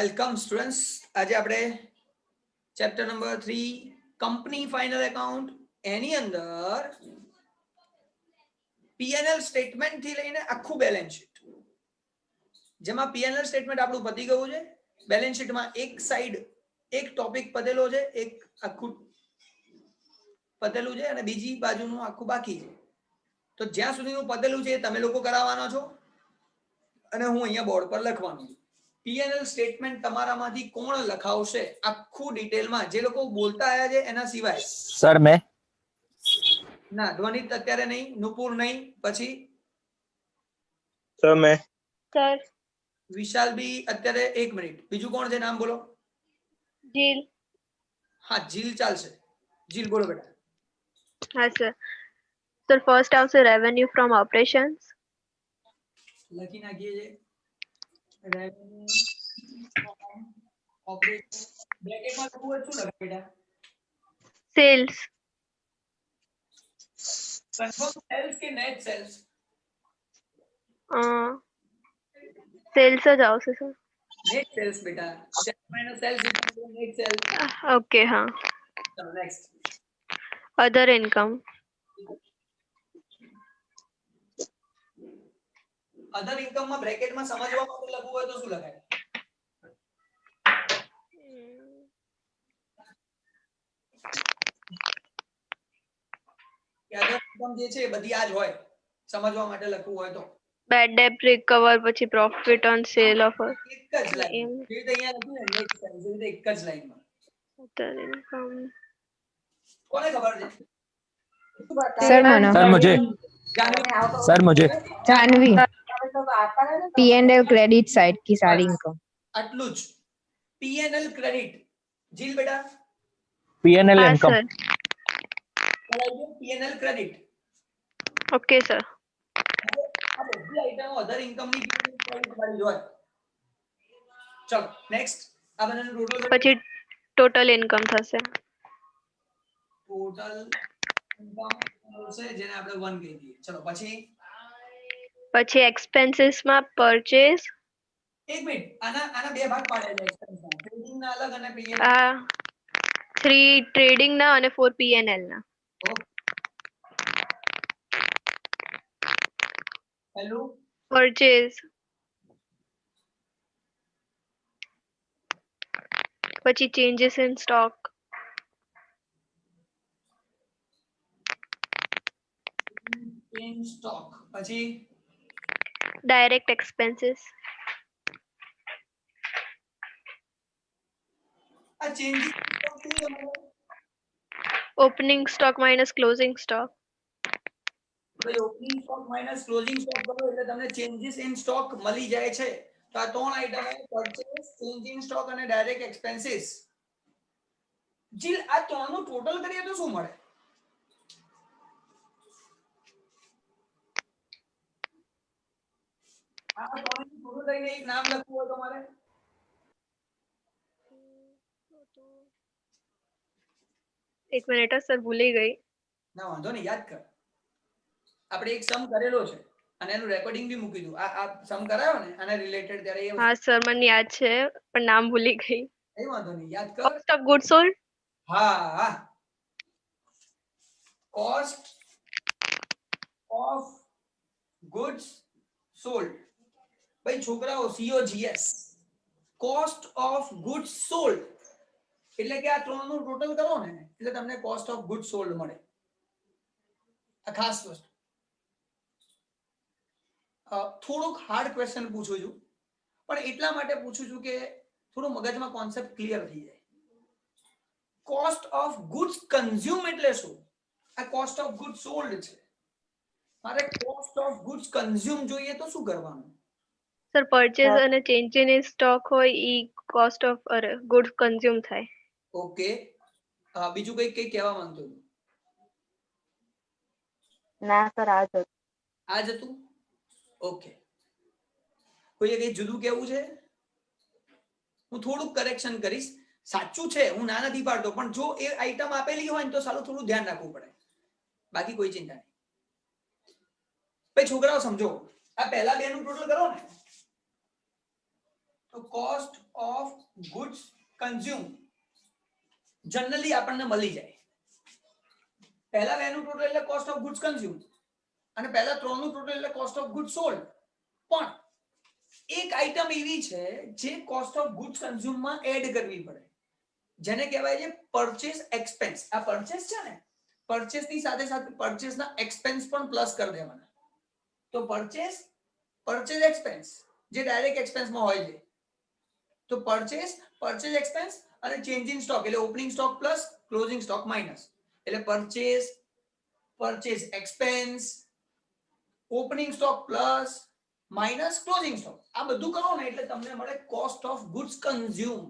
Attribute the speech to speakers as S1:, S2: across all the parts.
S1: Welcome students. આજે આપણે chapter number 3 company final account એની અંદર પીએનએલ સ્ટેટમેન્ટ થી લઈને આખું બેલેન્સ શીટ, જેમાં પીએનએલ સ્ટેટમેન્ટ આપણું પતી ગયું છે. બેલેન્સ શીટમાં એક સાઈડ એક ટોપિક પતેલો છે, એક આખું પતેલું છે અને બીજી બાજુનું આખું બાકી છે. તો જ્યાં સુધીનું પતેલું છે તમે લોકો કરાવવાનો છો અને હું અહીંયા બોર્ડ પર લખવાનું છું. પીએનએલ સ્ટેટમેન્ટ તમારામાંથી કોણ લખાવશે આખું ડિટેલમાં? જે લોકો બોલતા આયા છે એના સિવાય.
S2: સર મેં.
S1: ના, ધ્વનિત અત્યારે નહીં, નુપુર નહીં, પછી
S3: સર મેં.
S4: સર.
S1: વિશાલ બી અત્યારે. એક મિનિટ, બીજું કોણ છે? નામ બોલો.
S4: જીલ.
S1: હા, જીલ ચાલશે. જીલ બોલો બેટા.
S4: હા સર. સર ફર્સ્ટ આવશે રેવન્યુ ફ્રોમ ઓપરેશન્સ.
S1: લખી નાખીએ છે રેવન્યુ ફ્રોમ ઓપરેશન. બ્રેકેટમાં લખવું હોય શું લખે બેટા?
S4: સેલ્સ.
S1: કન્ફર્મ સેલ્સ કે નેટ સેલ્સ?
S4: સેલ્સ જ આવશે સર.
S1: નેટ સેલ્સ બેટા. Sales minus sales equal net sales.
S4: Okay હા.
S1: ચલો નેક્સ્ટ.
S4: અધર ઇન્કમ.
S1: અધર ઇન્કમમાં બ્રેકેટમાં સમજવા માટે લખવું હોય તો શું લખાય? કે અધર ઇન્કમ જે છે એ બધી આ જ હોય, સમજવા માટે લખવું હોય તો.
S4: બેડ ડેટ રિકવર, પછી પ્રોફિટ ઓન સેલ ઓફ
S1: એક જ લાઈન જે રીતે અહીંયા લખ્યું ને નેટ સેલ્સ, એ રીતે એક જ લાઈનમાં.
S4: અધર ઇન્કમ.
S1: કોને ખબર છે?
S5: सर मनो
S2: सर मुझे.
S1: જાનવી.
S2: सर मुझे.
S5: जानवी P&L क्रेडिट साइड की सारी इनकम
S1: આટલું જ. P&L credit. જીલ બેટા
S2: पीएनएल
S4: હા
S2: income.
S4: Sir.
S1: P&L credit.
S4: Okay sir.
S1: આ બધી આઈટમો અધર ઇન્કમની ક્રેડિટ વાળી જ હોય. ચલો નેક્સ્ટ. આ બધાનું ટોટલ
S4: પછી ટોટલ ઇન્કમ થશે.
S1: ટોટલ ઇન્કમ છે જેને આપણે 1 કહી દઈએ. ચલો પછી
S4: પછી એક્સપેન્સીસ માં પરચેસ.
S1: એક મિનિટ, આના બે ભાગ પાડ્યા છે એક્સપેન્સના. ટ્રેડિંગ ના અલગ અને પીએનએલ.
S4: આ 3 ટ્રેડિંગ ના અને 4 પીએનએલ ના.
S1: હેલો.
S4: પરચેસ. પછી changes in stock.
S1: In stock. પછી
S4: ડાયરેક્ટ એક્સપેન્સીસ.
S1: આ ચેન્જીસ સ્ટોક શું છે?
S4: Opening stock minus closing stock.
S1: ભાઈ opening stock minus closing stock કરો એટલે તમને ચેન્જીસ ઇન સ્ટોક મળી જાય છે. તો આ ત્રણ આઈટમો પરચેસ, ચેન્જ ઇન સ્ટોક અને ડાયરેક્ટ એક્સપેન્સીસ. જીલ, આ ત્રણનું ટોટલ કરીએ તો શું મળે? આ ત્રણનું ટોટલ કરીને એક નામ લખવું હોય તો મારે
S4: એક મિનિટ સર, ભૂલી ગઈ.
S1: ના વાંધો નહીં, યાદ કર. આપણે એક સમ કરેલો છે અને એનું રેકોર્ડિંગ બી મૂકી દઉં. આ સમ કરાયો ને આને રિલેટેડ ત્યારે એ
S4: હા સર, મને યાદ છે પણ નામ ભૂલી ગઈ.
S1: એ વાંધો નહીં, યાદ કર.
S4: Cost of good sold.
S1: હા, કોસ્ટ ઓફ ગુડ્સ સોલ્ડ. ભાઈ છોકરાઓ, COGS, cost of goods sold. એટલે કે આ ત્રણનું ટોટલ કરો ને એટલે તમને કોસ્ટ ઓફ ગુડ્સ સોલ્ડ મળે. આ ખાસ વસ્તુ. થોડુંક હાર્ડ ક્વેશ્ચન પૂછું છું, પણ એટલા માટે પૂછું છું કે થોડું મગજમાં કોન્સેપ્ટ ક્લિયર થઈ જાય. કોસ્ટ ઓફ ગુડ્સ કન્ઝ્યુમ એટલે શું? આ કોસ્ટ ઓફ ગુડ્સ સોલ્ડ છે. મારે કોસ્ટ ઓફ ગુડ્સ કન્ઝ્યુમ જોઈએ તો શું કરવાનું?
S4: સર પરચેસ અને ચેન્જ ઇન સ્ટોક હોય ઈ કોસ્ટ ઓફ ગુડ્સ કન્ઝ્યુમ થાય.
S1: ઓકે. બીજું કઈ કહેવા માંગતો છું?
S5: ना सर आज
S1: આ જ હતું. ઓકે. કોઈએ કઈ જુદું કેવું છે? હું થોડુંક કરેક્શન કરીશ. સાચું છે, હું ના નથી પાડતો, પણ જો એ આઈટમ આપેલી હોય ને તો સાલું થોડું ધ્યાન રાખવું પડે. બાકી કોઈ ચિંતા નહીં. ભાઈ છોકરાઓ સમજો, આ પહેલા બે નું ટોટલ કરો ને તો cost of goods consume generally આપણને મળી જાય. પહેલા બેનું ટોટલ એટલે કોસ્ટ ઓફ ગુડ્સ કન્ઝ્યુમ અને પહેલા ત્રણનું ટોટલ એટલે કોસ્ટ ઓફ ગુડ્સ સોલ્ડ. પણ એક આઈટમ એવી છે જે કોસ્ટ ઓફ ગુડ્સ કન્ઝ્યુમ માં એડ કરવી પડે, જેને કહેવાય છે પરચેસ એક્સપેન્સ. આ પરચેસ છે ને, પરચેસ ની સાથે સાથે પરચેસ ના એક્સપેન્સ પણ પ્લસ કરી દેવાના. તો પરચેસ એક્સપેન્સ જે ડાયરેક્ટ એક્સપેન્સ માં હોય છે, તો પરચેસ એક્સપેન્સ અને ચેન્જ ઇન સ્ટોક એટલે opening stock plus closing stock minus. એટલે purchase expense, opening stock plus minus closing stock. આ બધું કરો ને એટલે તમને મળે કોસ્ટ ઓફ ગુડ્સ કન્ઝ્યુમ.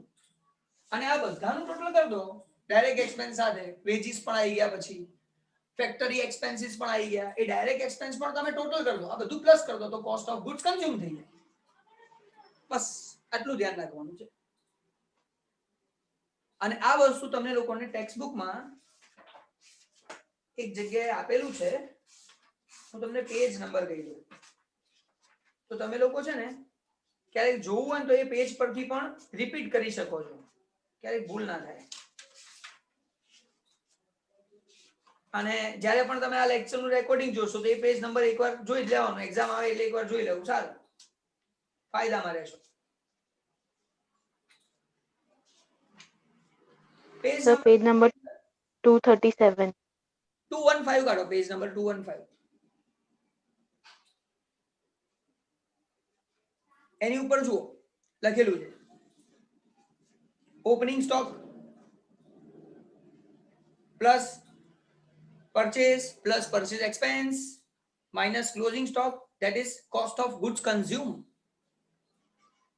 S1: અને આ બધાનું ટોટલ કરી દો ડાયરેક્ટ એક્સપેન્સ સાથે, વેજીસ પણ આવી ગયા, પછી ફેક્ટરી એક્સપેન્સીસ પણ આવી ગયા, એ ડાયરેક્ટ એક્સપેન્સ પણ તમે ટોટલ કરી દો, આ બધું પ્લસ કરી દો તો કોસ્ટ ઓફ ગુડ્સ કન્ઝ્યુમ થઈ જાય. બસ આટલું ધ્યાન રાખવાનું છે. અને આ વસ્તુ તમને લોકોને ટેક્સ્ટ બુકમાં એક જગ્યાએ આપેલું છે, હું તમને પેજ નંબર કહી દઉં. તો તમે લોકો છે ને ક્યારેક જોવું હોય તો એ પેજ પરથી પણ રિપીટ કરી શકો છો, ક્યારેક ભૂલ ના થાય. અને જ્યારે પણ તમે આ લેક્ચરનું રેકોર્ડિંગ જોશો તો એ પેજ નંબર એકવાર જોઈ જ લેવાનો, એક્ઝામ આવે એટલે એકવાર જોઈ લેવું, સારું, ફાયદામાં રહેશો.
S6: Page number 237.
S1: 215 કાઢો, પેજ નંબર 215. એની ઉપર જુઓ લખેલું છે opening stock plus purchase expense minus closing stock, that is cost of goods consume.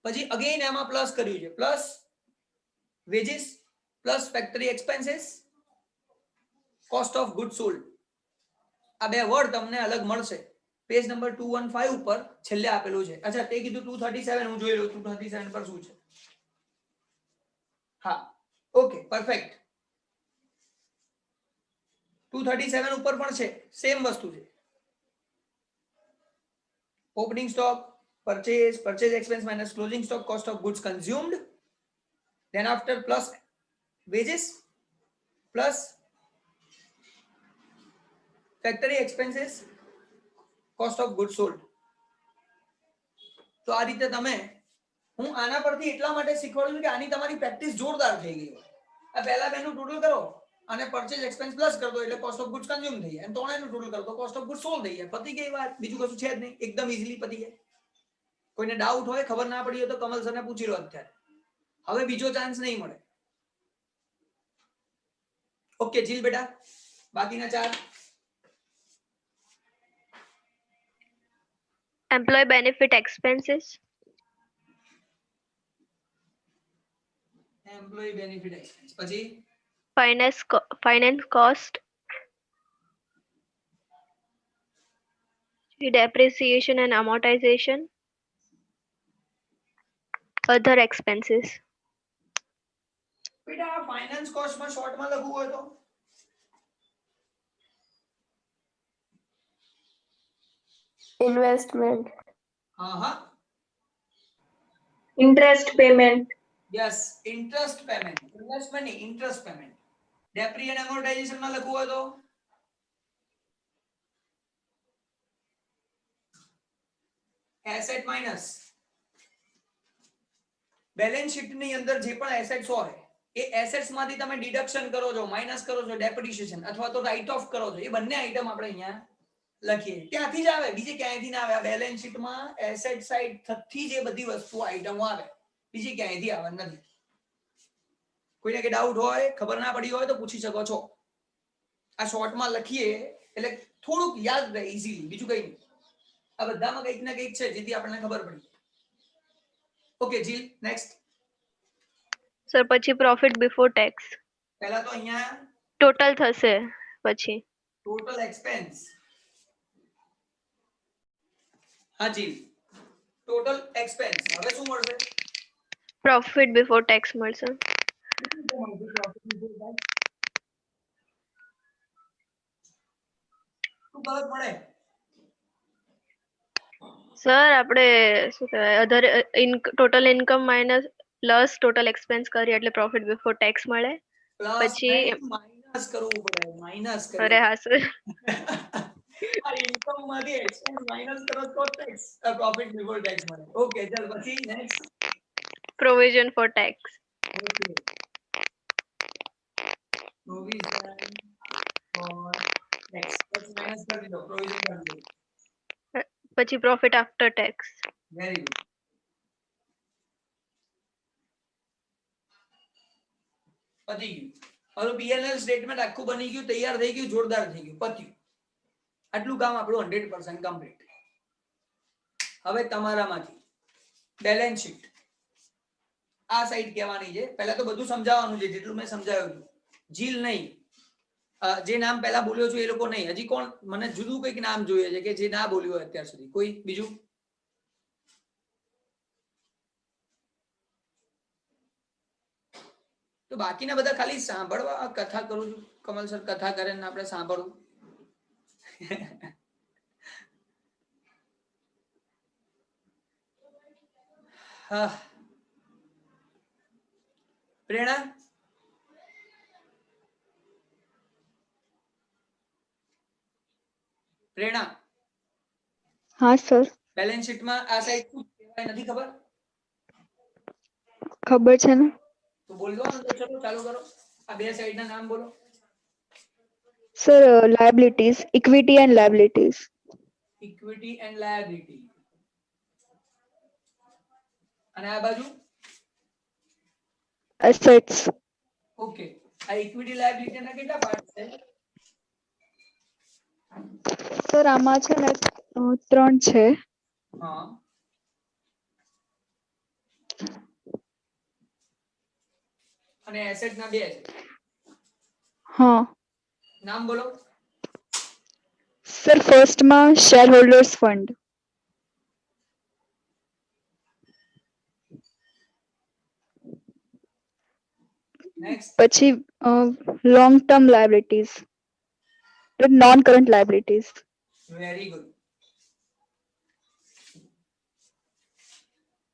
S1: પછી અગેન એમાં પ્લસ કર્યું છે, plus veggies plus factory expenses cost of goods sold. આ બે વર્ડ તમને અલગ મળશે પેજ નંબર 215 ઉપર છેલ્લે આપેલું છે. અચ્છા, તે કીધું 237, હું જોઈ લઉં 237 પર શું છે. હા, ઓકે, પરફેક્ટ. 237 ઉપર પણ છે, સેમ વસ્તુ છે. Opening stock, purchase expense minus closing stock, cost of goods consumed, then after plus wages plus factory expenses, cost of goods sold. તો આ રીતે તમે, હું આના પરથી એટલા માટે શીખવાડું છું કે આની તમારી પ્રેક્ટિસ જોરદાર થઈ ગઈ હોય. આ પહેલા બેનું ટોટલ કરો અને પરચેસ એક્સપેન્સ પ્લસ કરી દો એટલે કોસ્ટ ઓફ ગુડ્સ કન્ઝ્યુમ થઈ જાય, અને ત્રણેયનું ટોટલ કરો તો કોસ્ટ ઓફ ગુડ્સ સોલ્ડ થઈ જાય. પતી ગઈ વાત, બીજું કશું છે જ નહીં, એકદમ ઈઝીલી પતી જાય. કોઈને ડાઉટ હોય, ખબર ના પડી હોય તો કમલ સરને પૂછી લો અત્યારે, હવે બીજો ચાન્સ નહીં મળે. ઓકે જીલ બેટા, બાકીના ચાર.
S4: Employee benefit expenses,
S1: employee benefit expense, પછી
S4: finance cost, depreciation and amortization, other expenses.
S1: બેટા ફાઇનાન્સ કોસ્ટમાં શોર્ટમાં લખવું હોય તો
S6: Investment.
S1: હા હા,
S6: Interest payment.
S1: Yes, interest payment, investment નહીં, ઇન્ટરેસ્ટ પેમેન્ટ. ડેપ્રી અને એમોર્ટાઇઝેશન માં લખવું હોય તો એસેટ માઇનસ બેલેન્સ શીટ ની અંદર જે પણ એસેટ્સ હોય એ એસેટ્સ માંથી તમે ડિડક્શન કરો છો, માઇનસ કરો છો ડેપ્રિસિએશન અથવા તો રાઇટ ઓફ કરો છો, એ બંને આઈટમ આપણે અહીંયા લખીએ. ત્યાંથી જ આવે, બીજે ક્યાંયથી ના આવે. આ બેલેન્સ શીટમાં એસેટ સાઇડ થકી જે બધી વસ્તુ આઈટમો આવે, બીજી ક્યાંયથી આવે નથી. કોઈને કે ડાઉટ હોય, ખબર ના પડી હોય તો પૂછી શકો છો. આ શોર્ટમાં લખીએ એટલે થોડુંક યાદ રહે ઈઝીલી, બીજું કંઈ નહીં. આ બધામાં કંઈક ના કંઈક છે જેથી આપણને ખબર પડી. ઓકે જીલ, નેક્સ્ટ.
S4: સર પછી profit before tax
S1: પહેલા તો અહીંયા
S4: total થશે, પછી
S1: ટોટલ એક્સપેન્સ. હા જીલ, ટોટલ એક્સપેન્સ. હવે શું મળશે?
S4: profit before tax મળશે.
S1: શું ફરક પડે?
S4: સર આપણે શું કહેવાય other total income minus plus total expense કરીએ એટલે પ્રોફિટ બિફોર ટેક્સ મળે.
S1: પ્લસ
S4: પછી
S1: માઇનસ કરવું પડે, માઇનસ
S4: અરે હા સર.
S1: આ ઇન્કમ માંથી એક્સપેન્સ માઇનસ કરો તો ટેક્સ પ્રોફિટ બિફોર ટેક્સ મળે. ઓકે ચાલ પછી next.
S4: Provision four tax.
S1: Okay provision four tax પછી માઇનસ કરી દો, પ્રોવિઝન કરી દો.
S4: પછી profit after tax.
S1: Very good. પતી ગયું. હવે પીએનએલ સ્ટેટમેન્ટ આખું બની ગયું, તૈયાર થઈ ગયું, જોરદાર થઈ ગયું, પત્યું. આટલું કામ આપણું 100% કમ્પ્લીટ. હવે તમારામાંથી બેલેન્સ શીટ આ સાઈડ કહેવાની છે. પહેલા તો બધું સમજાવવાનું છે જેટલું મેં સમજાવ્યું હતું. જીલ નહીં, જે નામ પહેલા બોલ્યો છું એ લોકો નહીં. હજી કોણ મને જુદું કંઈક નામ જોઈએ છે કે જે ના બોલ્યું હોય અત્યાર સુધી? કોઈ બીજું? તો બાકીના બધા ખાલી સાંભળવા કથા કરું છું. કમલ સર કથા કરે ને આપણે સાંભળવું. હા પ્રેરણા પ્રેરણા
S6: હા સર,
S1: બેલેન્સ શીટમાં આ સાઈડ શું કહેવાય નથી ખબર?
S6: ખબર છે ને.
S1: તો બોલ દો. ચલો ચાલુ કરો. આ બે સાઈડના નામ બોલો.
S6: Sir liabilities, equity and liabilities.
S1: Equity and liability. અને આ બાજુ
S6: એસેટ્સ.
S1: ઓકે. આ ઇક્વિટી લાયબિલિટી ના કેટલા પાર્ટ છે?
S6: સર આમાં છે ને 3 છે.
S1: હા. અને એસેટ ના 2 છે.
S6: હા
S1: નામ બોલો.
S6: સર ફર્સ્ટમાં શેર હોલ્ડર્સ ફંડ.
S1: નેક્સ્ટ.
S6: પછી long term liabilities, non current liabilities.
S1: Very good.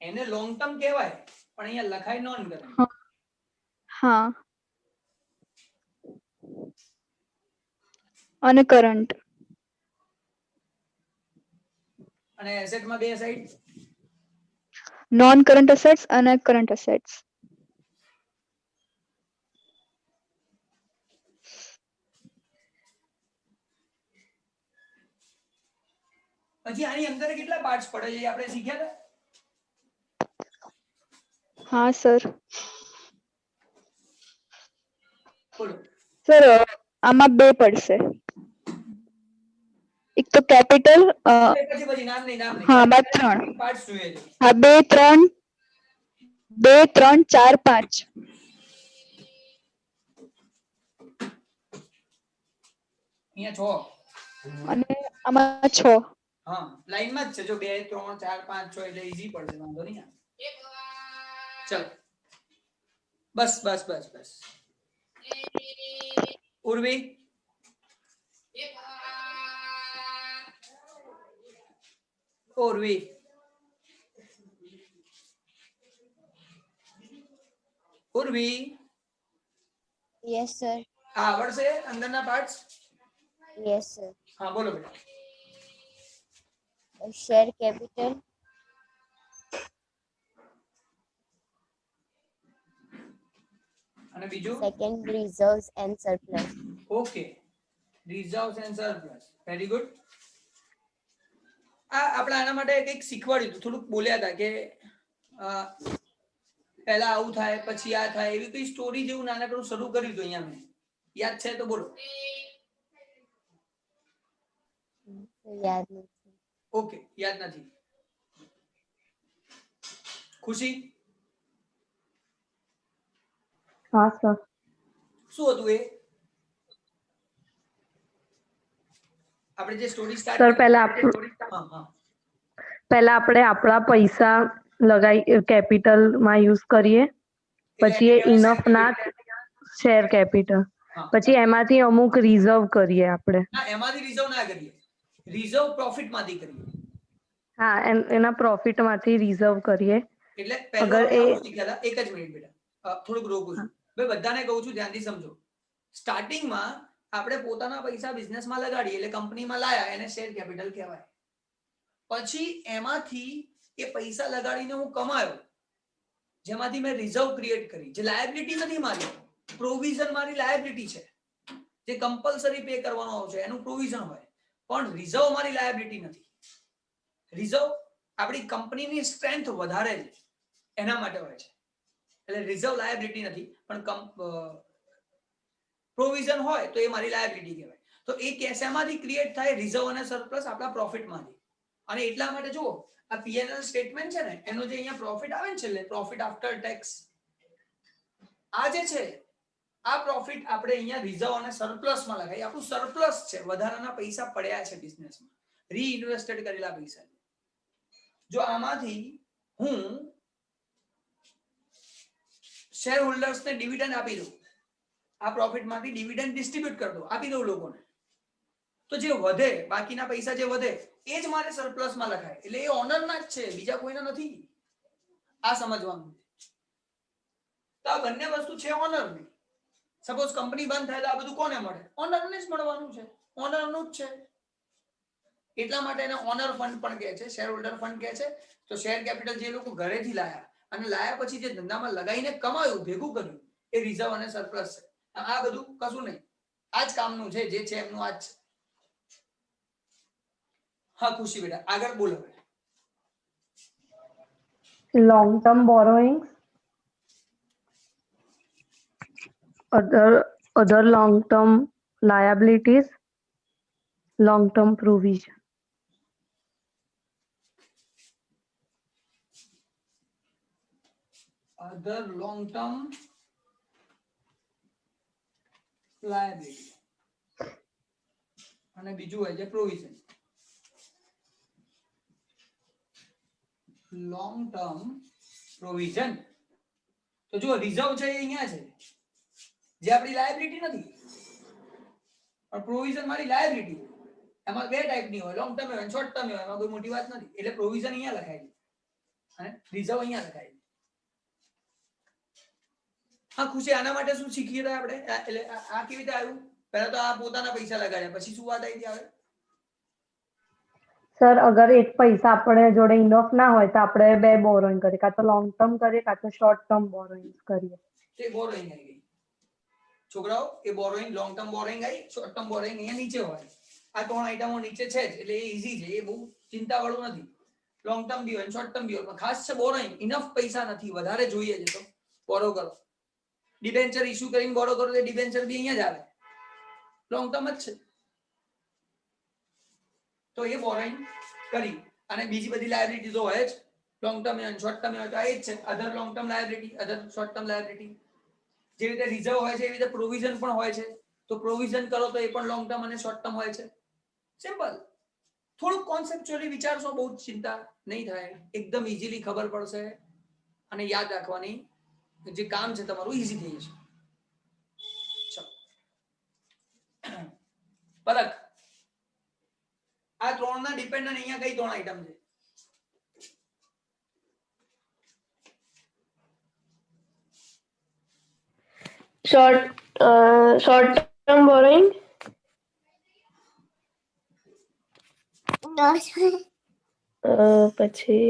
S1: એને લોંગ ટર્મ કહેવાય પણ અહીંયા લખાય નોન કરંટ.
S6: હા અને કરંટ.
S1: અને એસેટ માં 2 સાઈડ.
S6: નોન કરંટ એસેટ્સ અને કરંટ એસેટ્સ.
S1: પછી આની અંદર કેટલા પાર્ટ્સ પડે છે આપણે શીખ્યા હતા?
S6: હા સર.
S1: બોલો.
S6: સર આમાં 2 પડશે. એક તો કેપિટલ.
S1: પછી નામ નહીં, નામ નહીં.
S6: હા આમાં 3.
S1: પાર્ટ્સ જોઈએ છે.
S6: હા 2, 3, 2, 3, 4, 5.
S1: અહીંયા 6.
S6: અને આમાં 6.
S1: હા લાઈન માં જ છે. જો 2, 3, 4, 5, 6 એટલે ઈઝી પડશે, વાંધો નહીં. ચલો બસ બસ બસ બસ. Urvi Urvi Urvi
S7: Yes, sir.
S1: આ આવડશે અંદરના પાર્ટ્સ?
S7: Yes, sir.
S1: હા બોલો બેટા.
S7: Share capital,
S1: અને બીજું?
S7: second reserves and surplus.
S1: Okay. Reserves and surplus. Very good. આ આપણે આના માટે કંઈક શીખવાડ્યું હતું, થોડુંક બોલ્યા હતા કે પહેલા આવું થાય પછી આ થાય, એવી કઈ સ્ટોરી જેવું નાનકડું શરૂ કર્યું હતું અહીંયા મેં. યાદ છે તો બોલો.
S7: યાદ નથી.
S1: ઓકે યાદ નથી. ખુશી
S6: હા સર.
S1: શું હતું એ? આપણે જે સ્ટોરી સ્ટાર્ટ
S8: સર પહેલા આપણે આપણા પૈસા લગાઈ કેપિટલ માં યુઝ કરીએ, પછી એ ઇનફ ના શેર કેપિટલ, પછી એમાંથી અમુક રિઝર્વ કરીએ આપણે.
S1: ના એમાંથી રિઝર્વ ના કરીએ, રિઝર્વ પ્રોફિટ માંથી કરીએ.
S8: હા એના પ્રોફિટ માંથી રિઝર્વ કરીએ.
S1: એટલે પહેલું
S8: અગર
S1: આપણે
S8: એ
S1: આવું શીખ્યા હતા. એક જ મિનિટ બેટા, થોડુંક રોકું છું. ભાઈ બધાને કહું છું ધ્યાનથી સમજો. સ્ટાર્ટિંગમાં આપણે પોતાના પૈસા બિઝનેસમાં લગાડીએ એટલે કંપનીમાં લાયા એને શેર કેપિટલ કહેવાય. પછી એમાંથી એ પૈસા લગાડીને હું કમાયો, જેમાંથી મેં રિઝર્વ ક્રિએટ કરી, જે લાયબિલિટી નથી મારી, પ્રોવિઝન મારી લાયબિલિટી છે, જે કમ્પલસરી પે કરવાનો આવશે એનું પ્રોવિઝન હોય, પણ રિઝર્વ મારી લાયબિલિટી નથી. રિઝર્વ આપણી કંપનીની સ્ટ્રેન્થ વધારે છે એના માટે હોય છે. એટલે રિઝર્વ લાયબિલિટી નથી, પણ પ્રોવિઝન હોય તો એ મારી લાયબિલિટી કહેવાય. તો એ શેમાંથી ક્રિએટ થાય? રિઝર્વ અને સરપ્લસ આપણા પ્રોફિટમાંથી. અને એટલા માટે જુઓ, આ P&L સ્ટેટમેન્ટ છે ને, એનો જે અહીંયા પ્રોફિટ આવે ને છેલ્લે, પ્રોફિટ આફ્ટર ટેક્સ, આ જે છે આ પ્રોફિટ આપણે અહીંયા રિઝર્વ અને સરપ્લસમાં લગાવી. આપણું સરપ્લસ છે, વધારાના પૈસા પડ્યા છે બિઝનેસમાં, રીઇન્વેસ્ટેડ કરેલા પૈસા. જો આમાંથી હું શેર હોલ્ડર્સને ડિવિડન્ડ આપી દઉં, આ પ્રોફિટમાંથી ડિવિડન્ડ ડિસ્ટ્રીબ્યુટ કરી દઉં, આપી દઉં લોકોને, તો જે વધે, બાકીના પૈસા જે વધે એ જ મારે સરપ્લસમાં લખાય. એટલે એ ઓનરના જ છે, બીજા કોઈના નથી. આ સમજવાનું. તો આ બંને વસ્તુ છે ઓનરની. સપોઝ કંપની બંધ થાય તો આ બધું કોને મળે? ઓનરને જ મળવાનું છે, ઓનરનું જ છે. એટલા માટે એને ઓનર ફંડ પણ કહે છે, શેર હોલ્ડર ફંડ કહે છે. તો શેર કેપિટલ જે લોકો ઘરેથી લાયા અને લાયા પછી જે ધંધામાં લગાવીને કમાયું, ભેગું કર્યું, એ રિઝર્વ અને સરપ્લસ છે. આ બધું કશું નહીં, આ જ કામનું છે, જે છે એમનું આ જ છે. હા ખુશી બેટા, આગળ બોલો.
S8: Long term borrowing, other long term liabilities, long term provision.
S1: Other long term liability અને બીજું હોય છે પ્રોવિઝન. લોંગ ટર્મ પ્રોવિઝન, તો જો રિઝર્વ છે એ અહીંયા છે, જે આપણી લાયબિલિટી નથી, પણ પ્રોવિઝન મારી લાયબિલિટી. એમાં બે ટાઈપની હોય, લોંગ ટર્મ હોય, શોર્ટ ટર્મ હોય, એમાં કોઈ મોટી વાત નથી. એટલે પ્રોવિઝન અહીંયા લખાય છે અને રિઝર્વ અહીંયા લખાય છે. હા ખુશી, આના માટે શું શીખીએ હતા આપણે? એટલે આ કેવી રીતે આવ્યું? પહેલા તો આ પોતાના પૈસા લગાડ્યા, પછી શું વાત આવી આવે?
S8: સર અગર એક પૈસા આપણે જોડે ઇનફ ના હોય તો આપણે બે બોરોઈંગ કરીએ, કાં તો લોંગ ટર્મ કરીએ કાં તો શોર્ટ ટર્મ બોરોઈંગ કરીએ.
S1: તે બોરોઈંગ આવી ગઈ છોકરાઓ, એ બોરોઈંગ, લોંગ ટર્મ બોરોઈંગ આવી, શોર્ટ ટર્મ બોરોઈંગ અહીંયા નીચે હોય. આ ત્રણ આઈટમો નીચે છે જ, એટલે એ ઈઝી છે, એ બહુ ચિંતા વાળું નથી. લોંગ ટર્મ બી હોય, શોર્ટ ટર્મ બી હોય, પણ ખાસ છે બોરોઈંગ. ઇનફ પૈસા નથી, વધારે જોઈએ છે તો બોરો કરો. ડિબેન્ચર ઇશ્યુ કરીને બોરો કરો તો ડિબેન્ચર બી અહીંયા જ આવે, લોંગ ટર્મ જ છે. તો એ બોરોઈંગ કરી. અને બીજી બધી લાયબિલિટી તો હોય જ, લોંગ ટર્મ અને શોર્ટ ટર્મ હોય તો આ જ છે. અધર લોંગ ટર્મ લાયબિલિટી, અધર શોર્ટ ટર્મ લાયબિલિટી. જે રીતે રિઝર્વ હોય છે એવી રીતે પ્રોવિઝન પણ હોય છે. તો પ્રોવિઝન કરો તો એ પણ લોંગ ટર્મ અને શોર્ટ ટર્મ હોય છે. સિમ્પલ. થોડુંક કોન્સેપ્ચ્યુઅલી વિચારશો, બહુ ચિંતા નહીં થાય, એકદમ ઇઝીલી ખબર પડશે અને યાદ રાખવાની જે કામ છે તમારું ઈઝી થઈ જશે. પરખ, આ ત્રણના ડિપેન્ડન્ટ અહીંયા કઈ ત્રણ આઈટમ છે?
S4: short term borrowing, પછી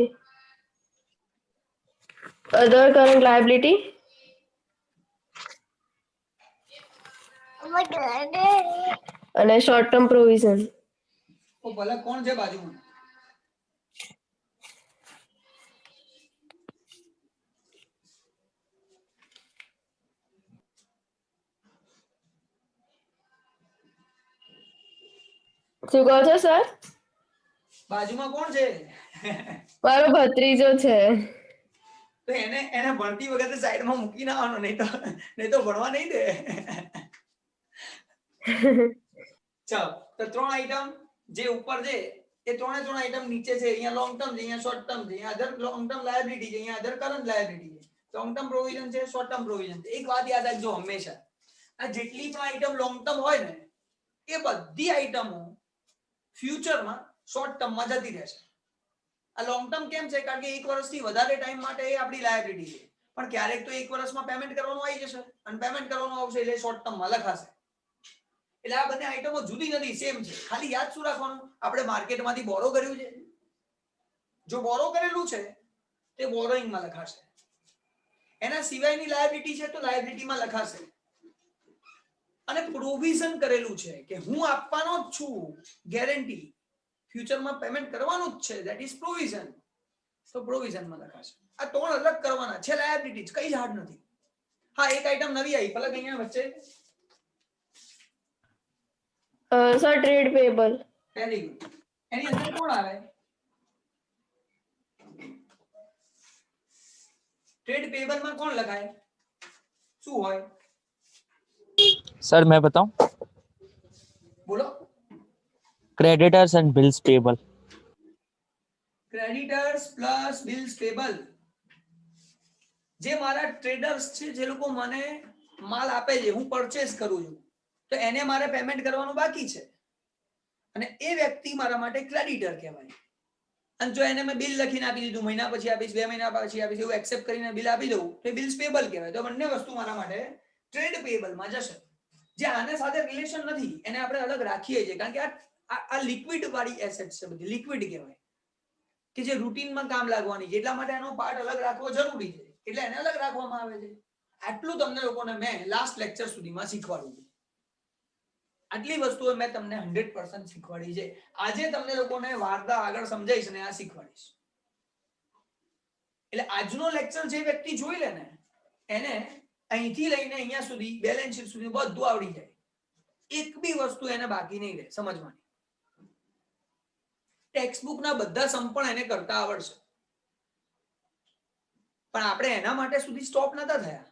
S4: other current liability, અને short term provision.
S1: ઓ ભલા કોણ છે બાજુમાં?
S4: શું કહો છો સર?
S1: બાજુમાં કોણ છે?
S4: મારો ભત્રીજો છે.
S1: તો એને ભણતી વખતે સાઈડમાં મૂકી ના આવવાનો, નહીં તો ભણવા નહીં દે. ચાલો, તો ત્રણ આઈટમ જે ઉપર છે એ ત્રણે ત્રણ આઈટમ નીચે છે. અહીંયા લોંગ ટર્મ છે, અહીંયા શોર્ટ ટર્મ છે, અહીંયા અધર લોંગ ટર્મ લાયબિલિટી છે, અહીંયા અધર કરંટ લાયબિલિટી છે. લોંગ ટર્મ પ્રોવિઝન છે, શોર્ટ ટર્મ પ્રોવિઝન છે. એક વાત યાદ રાખજો હંમેશા, આ જેટલી પણ આઈટમ લોંગ ટર્મ હોય ને એ બધી આઈટમો ફ્યુચરમાં શોર્ટ ટર્મમાં જતી રહેશે. આ લોંગ ટર્મ કેમ છે? કારણ કે 1 વર્ષથી વધારે ટાઈમ માટે એ આપણી લાયબિલિટી છે, પણ ક્યારેક તો 1 વર્ષમાં પેમેન્ટ કરવાનું આવી જશે, અને પેમેન્ટ કરવાનું આવશે એટલે શોર્ટ ટર્મમાં લખાશે. એટલે આ બંને આઈટમો જુદી નથી, સેમ છે. ખાલી યાદ શું રાખવાનું? આપણે માર્કેટમાંથી બોરો કર્યું છે, જો બોરો કરેલું છે તે બોરોઈંગમાં લખાશે, એના સિવાયની લાયબિલિટી છે તો લાયબિલિટીમાં લખાશે. અને પ્રોવિઝન કરેલું છે કે હું આપવાનો જ છું ગેરંટી, ફ્યુચરમાં પેમેન્ટ કરવાનું જ છે, ધેટ ઇઝ પ્રોવિઝન, તો પ્રોવિઝનમાં લખાશે. આ 3 અલગ કરવાના છે લાયબિલિટી, કઈ જ હાર્ડ નથી. હા, એક આઈટમ નવી આવી, પલક અહીંયા વચ્ચે.
S4: Sir trade payable.
S1: Very good. એની અંદર કોણ આવે? ट्रेड पेबल में कौन लगाए? શું હોય?
S2: सर मैं बताऊं,
S1: બોલો.
S2: Creditors and bills payable.
S1: Creditors plus bills payable. જે મારા ટ્રેડર્સ છે, જે લોકો મને માલ આપે છે, હું પરચેસ કરું છું, તો એને મારે પેમેન્ટ કરવાનું બાકી છે, અને એ વ્યક્તિ મારા માટે ક્રેડિટર કહેવાય. અને જો એને મેં બિલ લખીને આપી દીધું, મહિના પછી આપીશ, 2 મહિના પછી આપીશ, એવું એક્સેપ્ટ કરીને બિલ આપી દઉં, તો બિલ્સ પેબલ કહેવાય. તો બંને વસ્તુ મારા માટે ટ્રેડ પેયેબલ માં જશે. જે આને સાથે રિલેશન નથી એને આપણે અલગ રાખીએ છીએ, કારણ કે આ લિક્વિડ વાળી એસેટ છે, બધી લિક્વિડ કહેવાય, કે જે રૂટીનમાં કામ લાગવાની છે, એટલા માટે એનો પાર્ટ અલગ રાખવો જરૂરી છે, એટલે એને અલગ રાખવામાં આવે છે. આટલું તમને લોકોને મેં લાસ્ટ લેક્ચર સુધીમાં શીખવાડ્યું છે. આટલી વસ્તુઓ મેં તમને 100% શીખવાડી છે. આજે તમને લોકોને વાર્તા આગળ સમજાઈશ ને આ શીખવાડીશ. એટલે આજનો લેક્ચર જે વ્યક્તિ જોઈ લે ને, એને અહીંથી લઈને અહીંયા સુધી બેલેન્સ શીટ સુધી બધું આવડી જાય. એક બી વસ્તુ એને બાકી નહીં રહે સમજવાની. ટેક્સ્ટબુક ના બધા સમ પણ એને કરતા આવડશે, પણ આપણે એના માટે સુધી સ્ટોપ નતા થયા.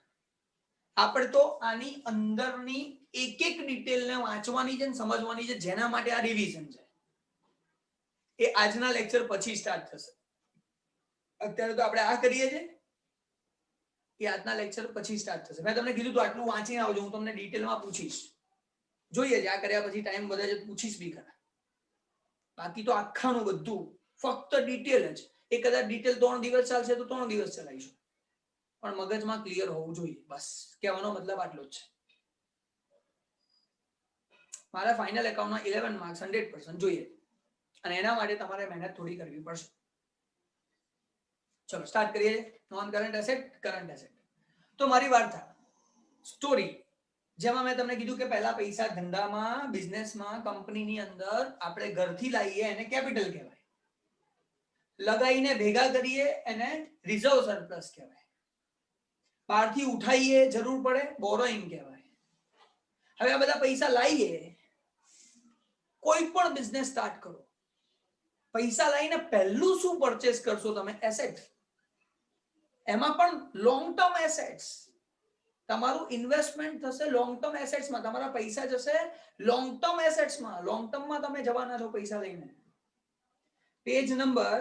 S1: આપણે તો આની અંદરની એક એક ડિટેલને વાંચવાની છે, સમજવાની છે, જેના માટે આ રિવિઝન છે. એ આજના લેક્ચર પછી સ્ટાર્ટ થશે. અત્યારે તો આપણે આ કરીએ છીએ, એ આજના લેક્ચર પછી સ્ટાર્ટ થશે. મેં તમને કીધું તો આટલું વાંચીને આવજો, હું તમને ડિટેલમાં પૂછીશ. જોઈએ છે આ કર્યા પછી ટાઈમ વધે છે પૂછીશ બી ખરા. બાકી તો આખાનું બધું ફક્ત ડિટેલ જ. એ કદાચ ડિટેલ 3 દિવસ ચાલશે તો 3 દિવસ ચલાવીશું, પણ મગજમાં ક્લિયર હોવું જોઈએ. બસ કહેવાનો મતલબ આટલો જ છે. મારા ફાઇનલ એકાઉન્ટના 11 માર્ક્સ 100% જોઈએ, અને એના માટે તમારે મહેનત થોડી કરવી પડશે. ચલો સ્ટાર્ટ કરીએ. Non current asset, current asset. તો મારી વાર્તા સ્ટોરી, જેમાં મેં તમને કીધું કે પહેલા પૈસા ધંધામાં, બિઝનેસમાં, કંપનીની અંદર આપણે ઘરથી લાવીએ એને કેપિટલ કહેવાય, લગાઈને ભેગા કરીએ એને રિઝર્વ સરપ્લસ કહેવાય, બહારથી ઉઠાઈએ જરૂર પડે બોરોઈંગ કહેવાય. હવે આ બધા પૈસા લાવીએ, કોઈ પણ બિઝનેસ સ્ટાર્ટ કરો, પૈસા લાવીને પહેલું શું પરચેસ કરશો તમે? એસેટ. એમાં પણ લોંગ ટર્મ એસેટ્સ. તમારું ઇન્વેસ્ટમેન્ટ થશે લોંગ ટર્મ એસેટ્સમાં, તમારા પૈસા જશે લોંગ ટર્મ એસેટ્સમાં. લોંગ ટર્મમાં તમે જવાના છો પૈસા લઈને. પેજ નંબર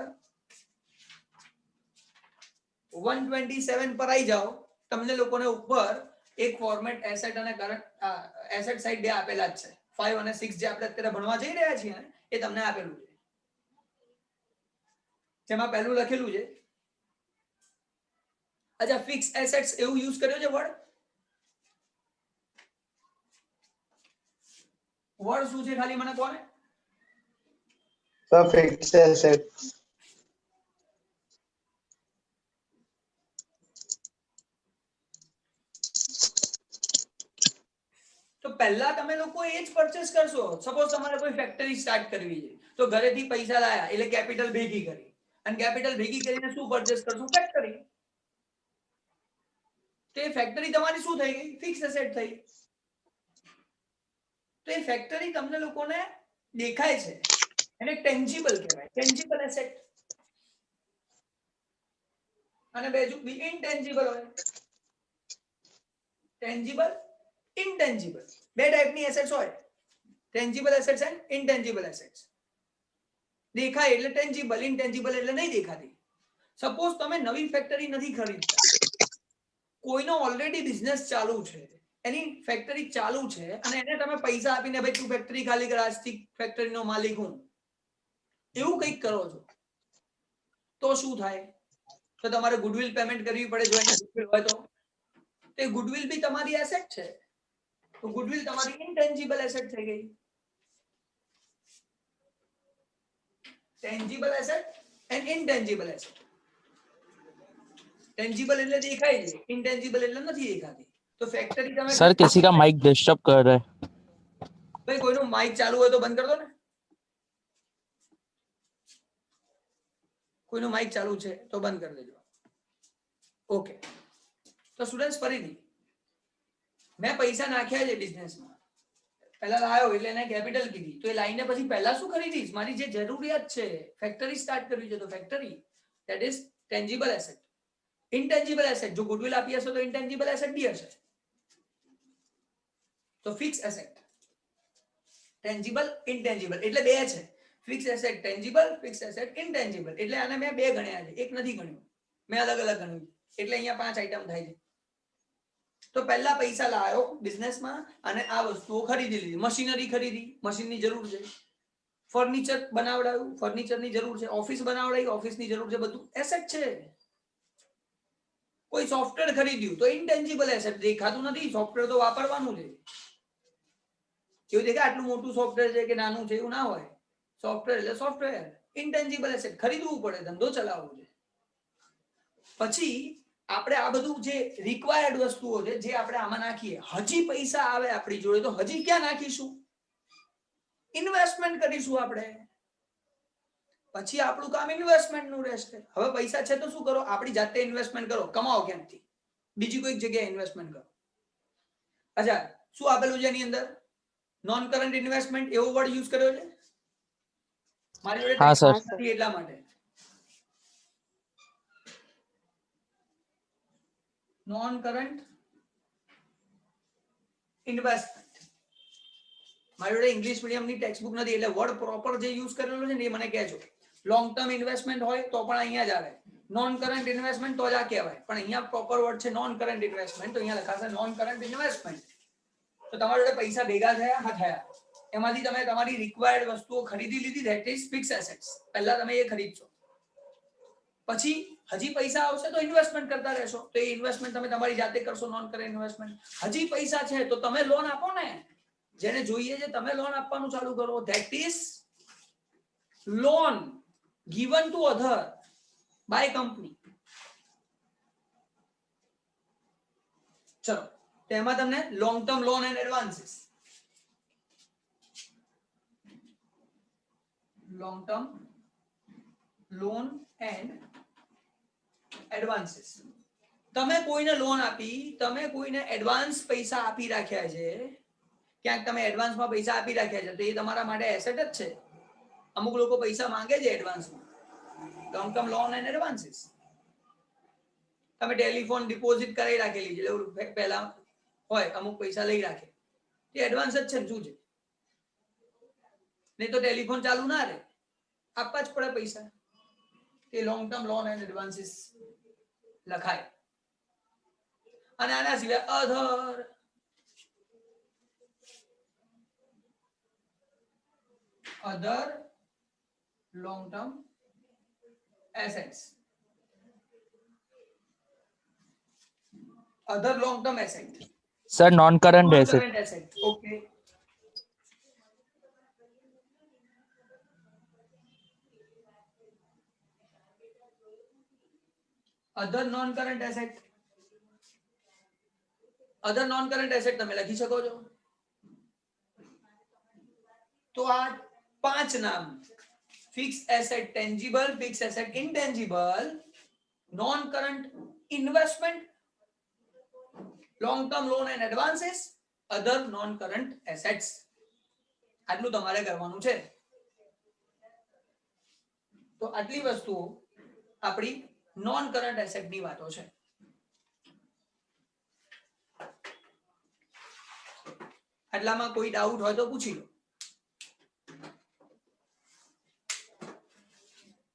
S1: 127 પર આવી જાઓ. તમને લોકોને ઉપર એક ફોર્મેટ એસેટ અને કરંટ એસેટ સાઇડ બે આપેલા જ છે. 5 અને 6 જે આપણે અત્યારે ભણવા જઈ રહ્યા છીએ ને, એ તમને આપેલું છે, જેમાં પહેલું લખેલું છે. અચ્છા, ફિક્સ એસેટ્સ એવું યુઝ કર્યો છે વર્ડ? વર્ડ શું છે ખાલી મને કોને?
S3: sir fixed assets.
S1: તો પહેલા તમે લોકો એ જ પરચેસ કરશો. સપોઝ તમારે કોઈ ફેક્ટરી સ્ટાર્ટ કરવી છે, તો ઘરેથી પૈસા લાયા એટલે કેપિટલ ભેગી કરી, અને કેપિટલ ભેગી કરીને શું પરચેસ કરશું? ફેક્ટરી. તો એ ફેક્ટરી તમારી શું થઈ ગઈ? ફિક્સ એસેટ થઈ. તો એ ફેક્ટરી તમને લોકોને દેખાય છે, એને ટેન્જિબલ કહેવાય, ટેન્જિબલ એસેટ. અને બીજું ઇનટેન્જિબલ હોય, ટેન્જિબલ, ઇનટેન્જિબલ. બે ટાઈપની એસેટ્સ હોય, ટેન્જિબલ એસેટ્સ એન્ડ ઇનટેન્જિબલ એસેટ્સ. દેખાય એટલે ટેન્જિબલ, ઇનટેન્જિબલ એટલે નહીં દેખાતી. સપોઝ તમે નવી ફેક્ટરી નથી ખરીદતા, કોઈનો ઓલરેડી બિઝનેસ ચાલુ છે, એની ફેક્ટરી ચાલુ છે, અને એને તમે પૈસા આપીને ભાઈ તું ફેક્ટરી ખાલી કર, આજથી ફેક્ટરીનો માલિક હું, એવું કંઈક કરો છો, તો શું થાય? તો તમારે ગુડવિલ પેમેન્ટ કરવી પડે જો એને goodwill હોય તો તે ગુડવિલ બી તમારી એસેટ છે, તો ગુડવિલ તમારી ઇનટેન્જિબલ એસેટ થઈ ગઈ. Tangible asset and intangible asset. Tangible એટલે દેખાય છે, ઇનટેન્જિબલ એટલે નથી દેખાતી. તો ફેક્ટરી તમે
S2: सर किसी का माइक डिस्टर्ब कर रहा है.
S1: ભાઈ કોઈનું માઇક ચાલુ હોય તો બંધ કરી દો ને. કોઈનું માઇક ચાલુ છે તો બંધ કરી દેજો. ઓકે, તો સ્ટુડન્ટ્સ ફરીથી મેં પૈસા નાખ્યા છે બિઝનેસમાં, પહેલા લાવ્યો એટલે એને કેપિટલ કીધી, તો એ લાઈને પછી પહેલા શું કરી દઈશ? મારી જે જરૂરિયાત છે, ફેક્ટરી સ્ટાર્ટ કરવી છે, તો factory that is tangible asset. Intangible asset જો ગુડવિલ આપી હશે તો ઇનટેન્જિબલ એસેટ બી હશે. તો ફિક્સ એસેટ, ટેન્જિબલ, ઇનટેન્જિબલ એટલે બે છે. Fix asset tangible, fix asset intangible. એટલે આને મેં બે ગણ્યા છે, એક નથી ગણ્યું, મેં અલગ અલગ ગણ્યું, એટલે અહીંયા 5 આઈટમ થાય છે. તો પહેલા પૈસા લાવ્યો બિઝનેસમાં અને આ વસ્તુઓ ખરીદી લીધી. મશીનરી ખરીદી, મશીનની જરૂર છે. ફર્નિચર બનાવડાવ્યું, ફર્નિચરની જરૂર છે. ઓફિસ બનાવડાવી, ઓફિસની જરૂર છે. બધું એસેટ છે. કોઈ સોફ્ટવેર ખરીદ્યું તો ઇનટેન્જિબલ એસેટ, દેખાતું નથી, સોફ્ટવેર તો વાપરવાનું છે. એવું દેખાય આટલું મોટું સોફ્ટવેર છે કે નાનું છે એવું ના હોય. સોફ્ટવેર એટલે સોફ્ટવેર. ઇનટેન્જિબલ એસેટ ખરીદવું પડે, ધંધો ચલાવવો છે. પછી આપણે આ બધું જે રિક્વાયર્ડ વસ્તુઓ છે જે આપણે આમાં નાખીએ, હજી પૈસા આવે આપણી જોડે તો હજી ક્યાં નાખીશું? ઇન્વેસ્ટમેન્ટ કરીશું આપણે. પછી આપણું કામ ઇન્વેસ્ટમેન્ટ નું રહેશે. હવે પૈસા છે તો શું કરો? આપણી જાતે ઇન્વેસ્ટમેન્ટ કરો, કમાઓ ક્યાંથી? બીજી કોઈ જગ્યાએ ઇન્વેસ્ટમેન્ટ કરો. અચ્છા, શું આપેલું છે એની અંદર? નોન કરન્ટ ઇન્વેસ્ટમેન્ટ એવો વર્ડ યુઝ કર્યો છે મારી જોડે
S2: હા સર.
S1: નથી એટલા માટે. નોન કરન્ટ ઇન્વેસ્ટમેન્ટ મારી જોડે ઇંગ્લિશ મીડિયમની ટેક્સ્ટબુક નથી એટલે વર્ડ પ્રોપર જે યુઝ કરેલો છે ને એ મને કહેજો. લોંગ ટર્મ ઇન્વેસ્ટમેન્ટ હોય તો પણ અહીંયા જ આવે, નોન કરન્ટ ઇન્વેસ્ટમેન્ટ તો જ આ કહેવાય, પણ અહીંયા પ્રોપર વર્ડ છે નોન કરન્ટ ઇન્વેસ્ટમેન્ટ, તો અહીંયા લખાશે નોન કરન્ટ ઇન્વેસ્ટમેન્ટ. તો તમારી જોડે પૈસા ભેગા થયા, હા થયા, એમાંથી તમે તમારી રિક્વાયર્ડ વસ્તુઓ ખરીદી લીધી, ધેટ ઇઝ ફિક્સ એસેટ્સ. પહેલા તમે એ ખરીદશો, પછી હજી પૈસા આવશે તો ઇન્વેસ્ટમેન્ટ કરતા રહેશો, તો એ ઇન્વેસ્ટમેન્ટ તમે તમારી જાતે કરશો, નોન કરન્ટ ઇન્વેસ્ટમેન્ટ. હજી પૈસા છે તો તમે લોન આપો ને, જેને જોઈએ છે તમે લોન આપવાનું ચાલુ કરો, that is loan given to other by company. ચલો, તેમાં તમને long term loan and advances, long term loan and advances. તમે કોઈને લોન આપી, તમે કોઈને એડવાન્સ પૈસા આપી રાખ્યા છે, ક્યાંક તમે એડવાન્સમાં પૈસા આપી રાખ્યા છે, તો એ તમારા માટે એસેટ જ છે. અમુક લોકો પૈસા માંગે છે એડવાન્સમાં, long term loan and advances. તમે ટેલિફોન ડિપોઝિટ કરાવી રાખેલી છે, પહેલા હોય અમુક પૈસા લઈ રાખે, એ એડવાન્સ જ છે ને, શું છે? નહીં તો ટેલિફોન ચાલુ ના રહે, આપવા જ પડે પૈસા. એ long term loan and advances લખાય. અને આના સિવાય other long term assets, other long term asset,
S2: sir non current asset.
S1: non-current asset. Okay, other non current asset, other non current asset તમે લખી શકો છો. તો આ 5 નામ: fix asset tangible, fix asset intangible, non current investment, long term loan and advances, other non current assets. આટલું તમારે કરવાનું છે. તો આટલી વસ્તુઓ આપણી નોન કરન્ટ એસેટ ની વાતો છે. આટલામાં કોઈ ડાઉટ હોય તો પૂછી લો.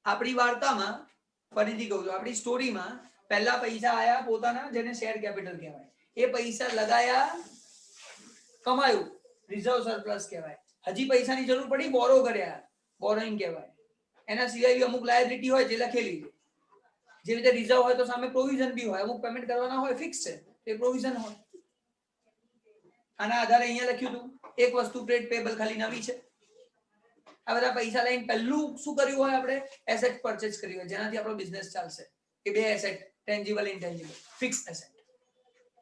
S1: આપણી વાર્તામાં ફરીથી કહું છું, આપણી સ્ટોરીમાં પહેલા પૈસા આયા પોતાના, જેને શેર કેપિટલ કહેવાય. એ પૈસા લગાયા, કમાયું, રિઝર્વ સરપ્લસ કહેવાય. હજી પૈસાની જરૂર પડી, બોરો કર્યા, બોરોઈંગ કહેવાય. એના સિવાય અમુક લાયબિલિટી હોય જે લખેલી છે, જે રીતે રિઝર્વ હોય તો સામે પ્રોવિઝન બી હોય, અમુક પેમેન્ટ કરવાના હોય ફિક્સ છે તે પ્રોવિઝન હોય. આના આધારે અહીંયા લખ્યું હતું એક વસ્તુ ટ્રેડ પેબલ ખાલી નવી છે. આ બધા પૈસા લઈને પહેલું શું કર્યું હોય આપણે એસેટ પરચેઝ કરી હોય જેનાથી આપણો બિઝનેસ ચાલશે. એ બે asset tangible intangible fix asset.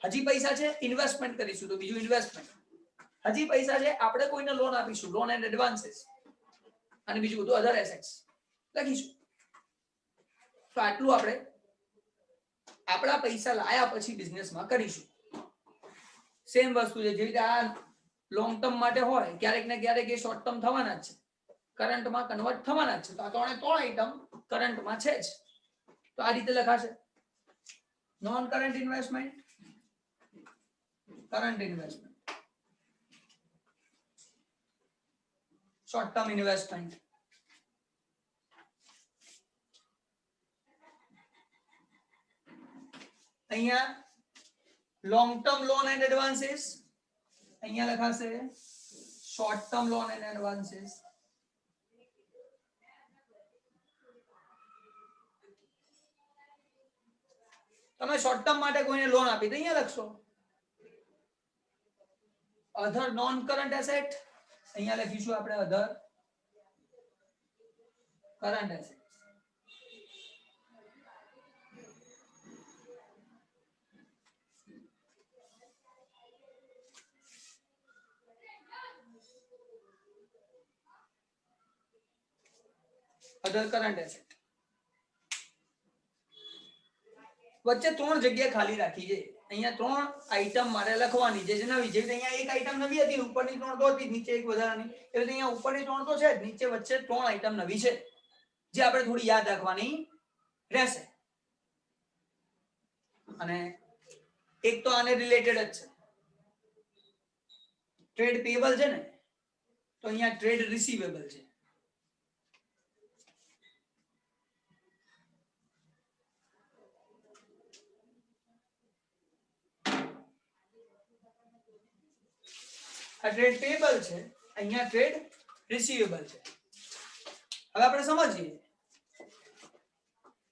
S1: હજી પૈસા છે ઇન્વેસ્ટમેન્ટ કરીશું તો બીજું ઇન્વેસ્ટમેન્ટ. હજી પૈસા છે આપણે કોઈને લોન આપીશું લોન એન્ડ એડવાન્સીસ અને બીજું બધું અધર એસેટ્સ લખીશું. તો આટલું આપણે આપણા પૈસા લાયા પછી બિઝનેસમાં કરીશું. સેમ વસ્તુ છે જેવી રીતે આ લોંગ ટર્મ માટે હોય ક્યારેક ને ક્યારેક એ શોર્ટ ટર્મ થવાના જ છે, કરંટમાં કન્વર્ટ થવાના જ છે. તો આ ત્રણ આઈટમ કરંટમાં છે જ. તો આ રીતે લખાશે non current investment, current investment, short term investment. અહીંયા long term loan and advances, અહીંયા લખાશે short term loan and advances. તમે શોર્ટ ટર્મ માટે કોઈને લોન આપી તો અહીંયા લખશો. અધર નોન કરંટ એસેટ અહીંયા લખીશું આપણે અધર કરંટ એસેટ. અધર કરંટ એસેટ. વચ્ચે ત્રણ જગ્યા ખાલી રાખી છે. અહીંયા ત્રણ આઈટમ મારે લખવાની છે નવી. જેવી અહીંયા એક આઈટમ નવી હતી ઉપરની ત્રણ તો હતી નીચે એક વધારાની, એવી રીતે અહીંયા ઉપરની ત્રણ તો છે જ નીચે વચ્ચે ત્રણ આઈટમ નવી છે જે આપણે થોડી યાદ રાખવાની રહેશે. અને એક તો આને રિલેટેડ જ છે ટ્રેડ પેયેબલ છે ને, તો અહીંયા ટ્રેડ રિસીવેબલ છે. આ ટ્રેડ પેયેબલ છે, અહીંયા ટ્રેડ રિસીવેબલ છે. હવે આપણે સમજીએ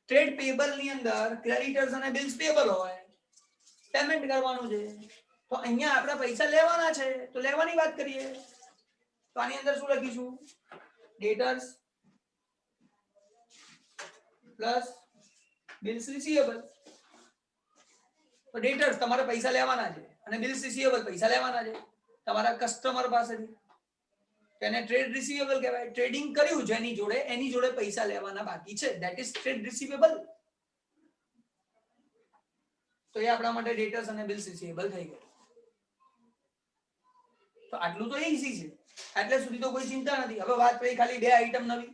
S1: ટ્રેડ પેયેબલ ની અંદર ક્રેડિટર્સ અને બિલ્સ પેયેબલ હોય, પેમેન્ટ કરવાનું છે. તો અહીંયા આપણે પૈસા લેવાના છે તો લેવાની વાત કરીએ તો આની અંદર શું લખીશું ડેટર્સ પ્લસ બિલ્સ રિસીવેબલ. તો ડેટર્સ તમારે પૈસા લેવાના છે અને બિલ્સ રિસીવેબલ પૈસા લેવાના છે તમારા કસ્ટમર પાસેથી. તેને ટ્રેડ રિસીવેબલ કહેવાય. ટ્રેડિંગ કર્યું જેની જોડે એની જોડે પૈસા લેવાના બાકી છે, ધેટ ઇઝ ટ્રેડ રિસીવેબલ. તો એ આપણા માટે ડેટર્સ અને બિલ્સ રિસીવેબલ થઈ ગયું. તો આટલું તો ઈઝી છે, એટલે સુધી તો કોઈ ચિંતા નથી. હવે વાત કરી ખાલી બે આઈટમ નવી.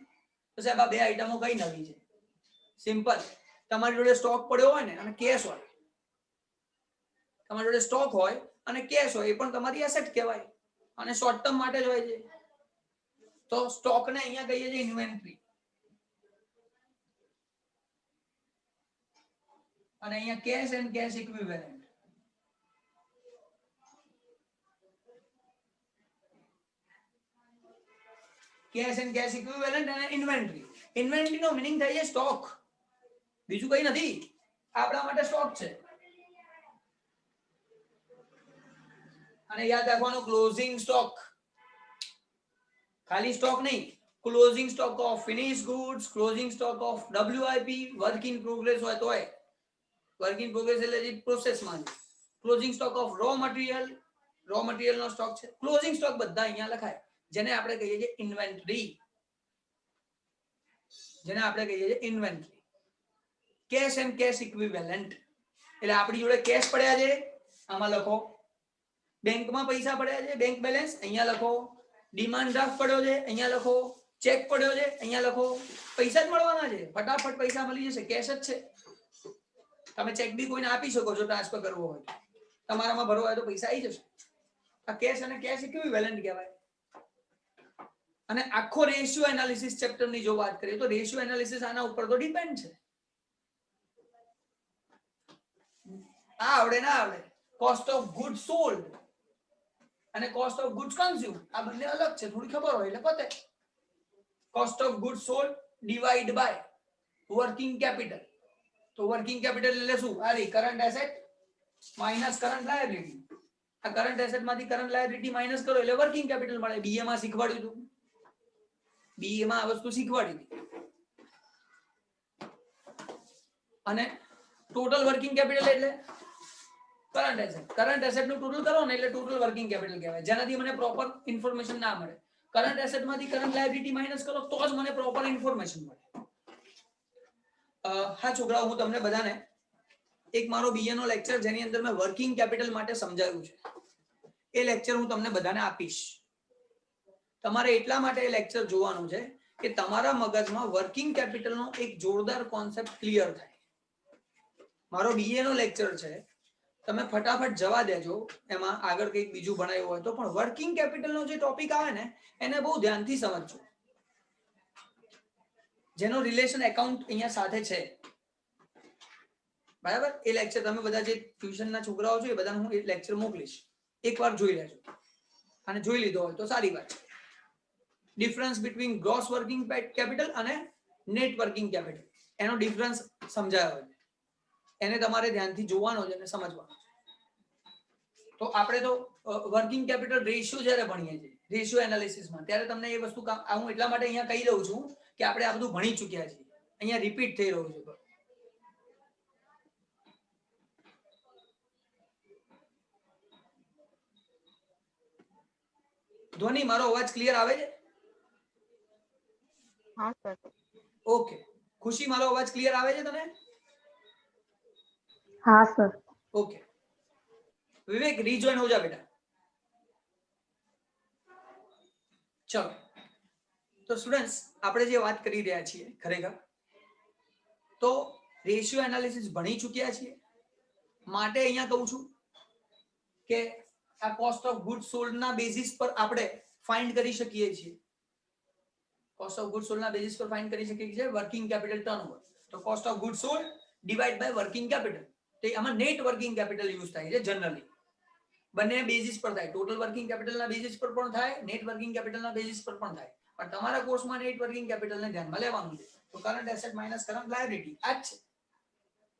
S1: તો સાહેબ આ બે આઈટમો કઈ નવી છે? સિમ્પલ. તમારી જોડે સ્ટોક પડ્યો હોય ને અને કેશ હોય, તમારી જોડે સ્ટોક હોય અને કેશ હોય એ પણ તમારી એસેટ કહેવાય અને શોર્ટ ટર્મ માટે જ હોય છે. તો સ્ટોક ને અહીંયા કહીએ છીએ ઇન્વેન્ટરી અને અહીંયા cash and cash equivalent. Cash and cash equivalent અને ઇન્વેન્ટરી. ઇન્વેન્ટરી નો મીનિંગ થાય છે સ્ટોક, બીજું કઈ નથી. આપણા માટે સ્ટોક છે. અને યાદ રાખવાનું ક્લોઝિંગ સ્ટોક, ખાલી સ્ટોક નહીં, closing stock of finish goods, closing stock of WIP, work in progress હોય તોય, વર્ક ઇન પ્રોગ્રેસ એટલે જે પ્રોસેસમાં છે. Closing stock of raw material, raw material નો સ્ટોક છે. ક્લોઝિંગ સ્ટોક બધા અહીંયા લખાય જેને આપણે કહીએ છીએ ઇન્વેન્ટરી, જેને આપણે કહીએ છીએ inventory. Cash and cash equivalent એટલે આપણી જોડે કેશ પડ્યા છે આમાં લખો, બેંકમાં પૈસા પડ્યા છે બેંક બેલેન્સ અહીંયા લખો, ડિમાન્ડ ડ્રાફ્ટ પડ્યો છે અહીંયા લખો, ચેક પડ્યો છે અહીંયા લખો. પૈસા જ મળવાના છે, ફટાફટ પૈસા મળી જશે, કેશ જ છે. તમે ચેક બી કોઈને આપી શકો છો ટ્રાન્સફર કરવો હોય, તમારામાં ભરવો હોય તો પૈસા આવી જશે. આ કેશ અને કેશ ઇક્વિવેલન્ટ કહેવાય. અને આખો રેશિયો એનાલિસિસ ચેપ્ટર ની જો વાત કરીએ તો રેશિયો એનાલિસિસ આના ઉપર તો ડિપેન્ડ છે. આ આવડે ના આવડે, કોસ્ટ ઓફ ગુડ સોલ્ડ અને કોસ્ટ ઓફ ગુડ્સ કન્ઝ્યુમ આ બંને અલગ છે, થોડી ખબર હોય એટલે પતે. Cost of goods sold divide by working capital તો વર્કિંગ કેપિટલ એટલે શું? આ રહી current asset minus current liability. આ કરંટ એસેટ માંથી કરંટ લાયબિલિટી માઇનસ કરો એટલે વર્કિંગ કેપિટલ મળે. બીએ માં શીખવાડ્યું હતું, બીએ માં આ વસ્તુ શીખવાડી હતી. અને ટોટલ વર્કિંગ કેપિટલ એટલે કરંટ એસેટ. કરંટ એસેટ નું ટોટલ કરો ને એટલે ટોટલ વર્કિંગ કેપિટલ કહેવાય. જેનાથી મને પ્રોપર ઇન્ફોર્મેશન ના મળે. કરંટ એસેટ માંથી કરંટ લાયબિલિટી માઇનસ કરો તો જ મને પ્રોપર ઇન્ફોર્મેશન મળે. હા છોકરાઓ, હું તમને બધાને એક મારો બીએ નો લેક્ચર જેની અંદર મેં વર્કિંગ કેપિટલ માટે સમજાવ્યું છે, એ લેક્ચર હું તમને બધાને આપીશ. તમારે એટલા માટે એ લેક્ચર જોવાનું છે કે તમારા મગજમાં વર્કિંગ કેપિટલનો એક જોરદાર કોન્સેપ્ટ ક્લિયર થાય. મારો બીએ નો લેક્ચર છે, તમે ફટાફટ જવા દેજો, એમાં આગળ કંઈક બીજું ભણાયું હોય તો, પણ વર્કિંગ કેપિટલનો જે ટોપિક આવે ને એને બહુ ધ્યાનથી સમજજો. જેનો રિલેશન એકાઉન્ટ અહીંયા સાથે છે, બરાબર? એ લેક્ચર તમે બધા જે ટ્યુશનના છોકરાઓ છો એ બધાને હું એ લેક્ચર મોકલીશ, એકવાર જોઈ લેજો. અને જોઈ લીધો હોય તો સારી વાત છે. Difference between gross working capital અને નેટ વર્કિંગ કેપિટલ, એનો ડિફરન્સ સમજાયો છે, એને તમારે ધ્યાનથી જોવાનો છે અને સમજવાનો. તો આપણે તો વર્કિંગ કેપિટલ રેશિયો જ્યારે ભણીએ છીએ, રેશિયો એનાલિસિસમાં, ત્યારે તમને એ વસ્તુ હું એટલા માટે અહીંયા કહી દઉં છું કે આપણે આ બધું ભણી ચૂક્યા છીએ. અહીંયા રિપીટ થઈ રહ્યું છે. ધ્વનિ, મારો અવાજ ક્લિયર આવે છે?
S7: હા સર.
S1: ઓકે. ખુશી, મારો અવાજ ક્લિયર આવે છે તને?
S8: હા સર.
S1: ઓકે. વિવેક, રીજોઈન હો જા બેટા. ચલો, તો સ્ટુડન્ટ્સ, આપણે જે વાત કરી રહ્યા છીએ ખરેખર તો રેશિયો એનાલિસિસ ભણી ચૂક્યા છીએ. માટે અહીંયા કહું છું કે આ કોસ્ટ ઓફ ગુડ સોલ્ડ ના બેસિસ પર આપણે ફાઇન્ડ કરી શકીએ છીએ. કોસ્ટ ઓફ ગુડ સોલ્ડ ના બેસિસ પર ફાઇન્ડ કરી શકીએ છીએ વર્કિંગ કેપિટલ ટર્નઓવર. તો cost of good sold divide by working capital, તો આમાં નેટ વર્કિંગ કેપિટલ યુઝ થાય છે જનરલી. બંને બેસિસ પર થાય, ટોટલ વર્કિંગ કેપિટલ ના બેસિસ પર પણ થાય, નેટ વર્કિંગ કેપિટલ ના બેસિસ પર પણ થાય. પણ તમારા કોર્સમાં નેટ વર્કિંગ કેપિટલ ને ધ્યાનમાં લેવાનું છે. તો current asset minus current liability આ જ છે.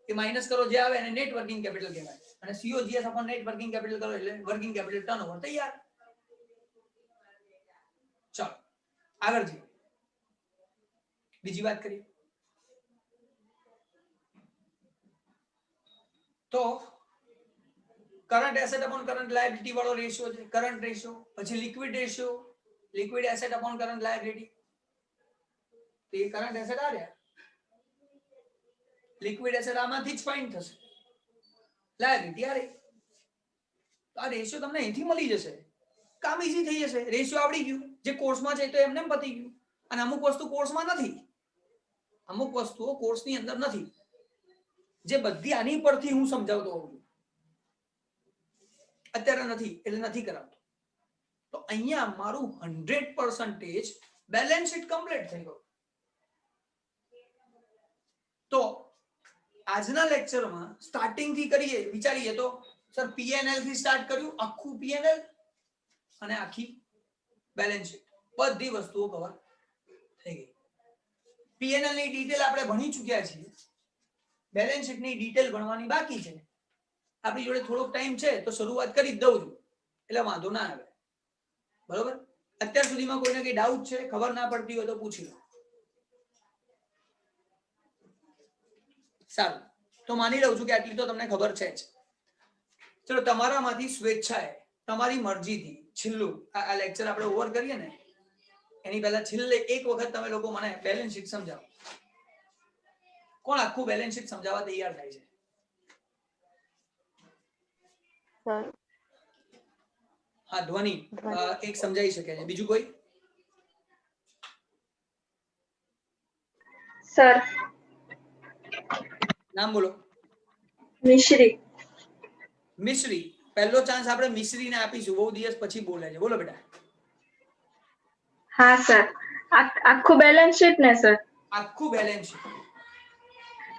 S1: એ માઇનસ કરો જે આવે એને નેટ વર્કિંગ કેપિટલ કહેવાય. અને COGS upon net working capital કરો એટલે વર્કિંગ કેપિટલ ટર્નઓવર તૈયાર. ચાલો આગળ જઈએ, બીજી વાત કરીએ. તો current asset upon current liability વાળો રેશિયો છે કરંટ રેશિયો. પછી liquid ratio, liquid asset upon current liability. તો એ કરંટ એસેટ આ રહ્યા, લિક્વિડ એસેટ આમાંથી જ ફાઇન્ડ થશે, લાયબિલિટી આ રહી. તો આ રેશિયો તમને અહીંથી મળી જશે, કામ ઈઝી થઈ જશે. રેશિયો આવડી ગયું, જે કોર્સમાં છે તો એમને પતી ગયું. અને અમુક વસ્તુ કોર્સમાં નથી, અમુક વસ્તુઓ કોર્સની અંદર નથી, જે બધી આની પરથી હું સમજાવતો હોઉં છું. અત્યારે નથી એટલે નથી કરાવતો. તો અહીંયા મારું 100% બેલેન્સ શીટ કમ્પ્લીટ થઈ ગયું. તો આજના લેક્ચરમાં સ્ટાર્ટિંગ થી કરીએ, વિચારીએ તો સર P&L થી સ્ટાર્ટ કર્યું, આખું P&L અને આખી બેલેન્સ શીટ, બધી વસ્તુઓ કવર થઈ ગઈ. P&L ની ડિટેલ આપણે ભણી ચૂક્યા છીએ, બેલેન્સ શીટ ની ડિટેલ ભણવાની બાકી છે. આપણી જોડે થોડોક ટાઈમ છે તો શરૂઆત કરી જ દઉં છું, એટલે વાંધો ના આવે. બરોબર? અત્યાર સુધીમાં કોઈને કઈ ડાઉટ છે, ખબર ના પડતી હોય તો પૂછી લો. સારું, તો માની લઉં છું કે આટલી તો તમને ખબર છે જ. ચલો, તમારામાંથી સ્વેચ્છાએ તમારી મરજીથી છેલ્લું આ લેક્ચર આપણે ઓવર કરીએ ને એની પહેલા છેલ્લે એક વખત તમે લોકો મને બેલેન્સ શીટ સમજાવો. કોણ આખું બેલેન્સ શીટ સમજાવવા તૈયાર થાય છે?
S7: સર.
S1: હા, ધ્વનિ એક સમજાઈ શકે છે. બીજું કોઈ?
S9: સર.
S1: નામ બોલો.
S9: મિશ્રી.
S1: મિશ્રી, પહેલો ચાન્સ આપણે મિશ્રીને આપીશું, બહુ દિવસ પછી બોલે છે. બોલો બેટા.
S9: હા સર, આખું બેલેન્સ શીટ ને સર?
S1: આખું બેલેન્સ શીટ.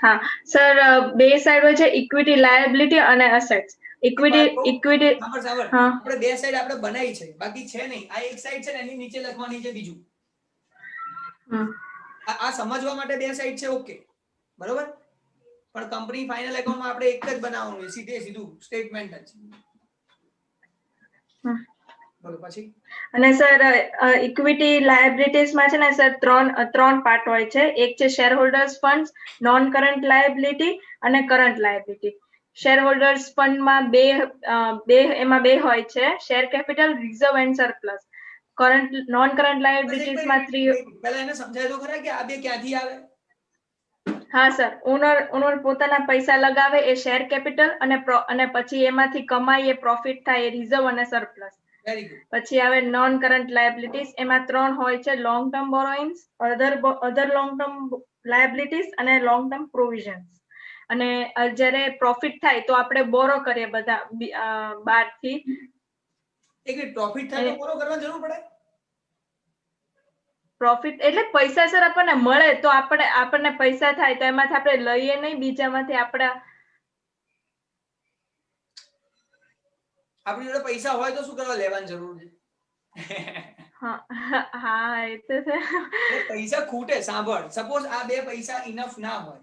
S9: હા સર, બે સાઈડ હોય છે, ઇક્વિટી, લાયબિલિટી અને એસેટ્સ. ઇક્વિટી
S1: આપણે બે સાઈડ આપણે બનાવી છે, બાકી છે નહીં. આ એક સાઈડ છે ને એની નીચે લખવાની છે બીજું. આ સમજવા માટે બે સાઈડ છે. ઓકે, બરોબર? પણ કંપની ફાઇનલ એકાઉન્ટમાં આપણે એક જ બનાવવાનું છે, સીધું સ્ટેટમેન્ટ જ. બોલો પછી.
S9: અને સર ઇક્વિટી લાયબિલિટીઝ માં છે ને સર ત્રણ પાર્ટ હોય છે. એક છે share holders fund, non current liability અને current liability. Share holders fund માં બે હોય છે, share capital, reserve and surplus. Non current liabilities માં
S1: પહેલા એને સમજાય તો ખરા કે આ બે ક્યાંથી આવે.
S9: હા સર, ઓનર પોતાના પૈસા લગાવે એ શેર કેપિટલ અને પછી એમાંથી કમાઈ એ પ્રોફિટ થાય એ રિઝર્વ અને સરપ્લસ.
S1: Very good.
S9: પછી આવે નોન કરન્ટ લાયબિલિટીઝ, એમાં 3 હોય છે, લોંગ ટર્મ બોરોઇંગ્સ, અધર લોંગ ટર્મ લાયબિલિટીઝ અને લોંગ ટર્મ પ્રોવિઝન્સ. અને જ્યારે પ્રોફિટ થાય તો આપણે બોરો કરીએ બધા બહારથી.
S1: એક મિનિટ, પ્રોફિટ થાય તો બોરો કરવાની જરૂર પડે?
S9: પ્રોફિટ એટલે પૈસા સર આપણને મળે તો આપણને પૈસા થાય તો એમાંથી આપણે લઈએ નહીં, બીજામાંથી
S1: આપણી જોડે પૈસા હોય તો શું કરવા લેવાની જરૂર છે?
S9: હા એ તો છે.
S1: પૈસા ખૂટે, સાંભળ, સપોઝ આ બે પૈસા ઇનફ ના હોય,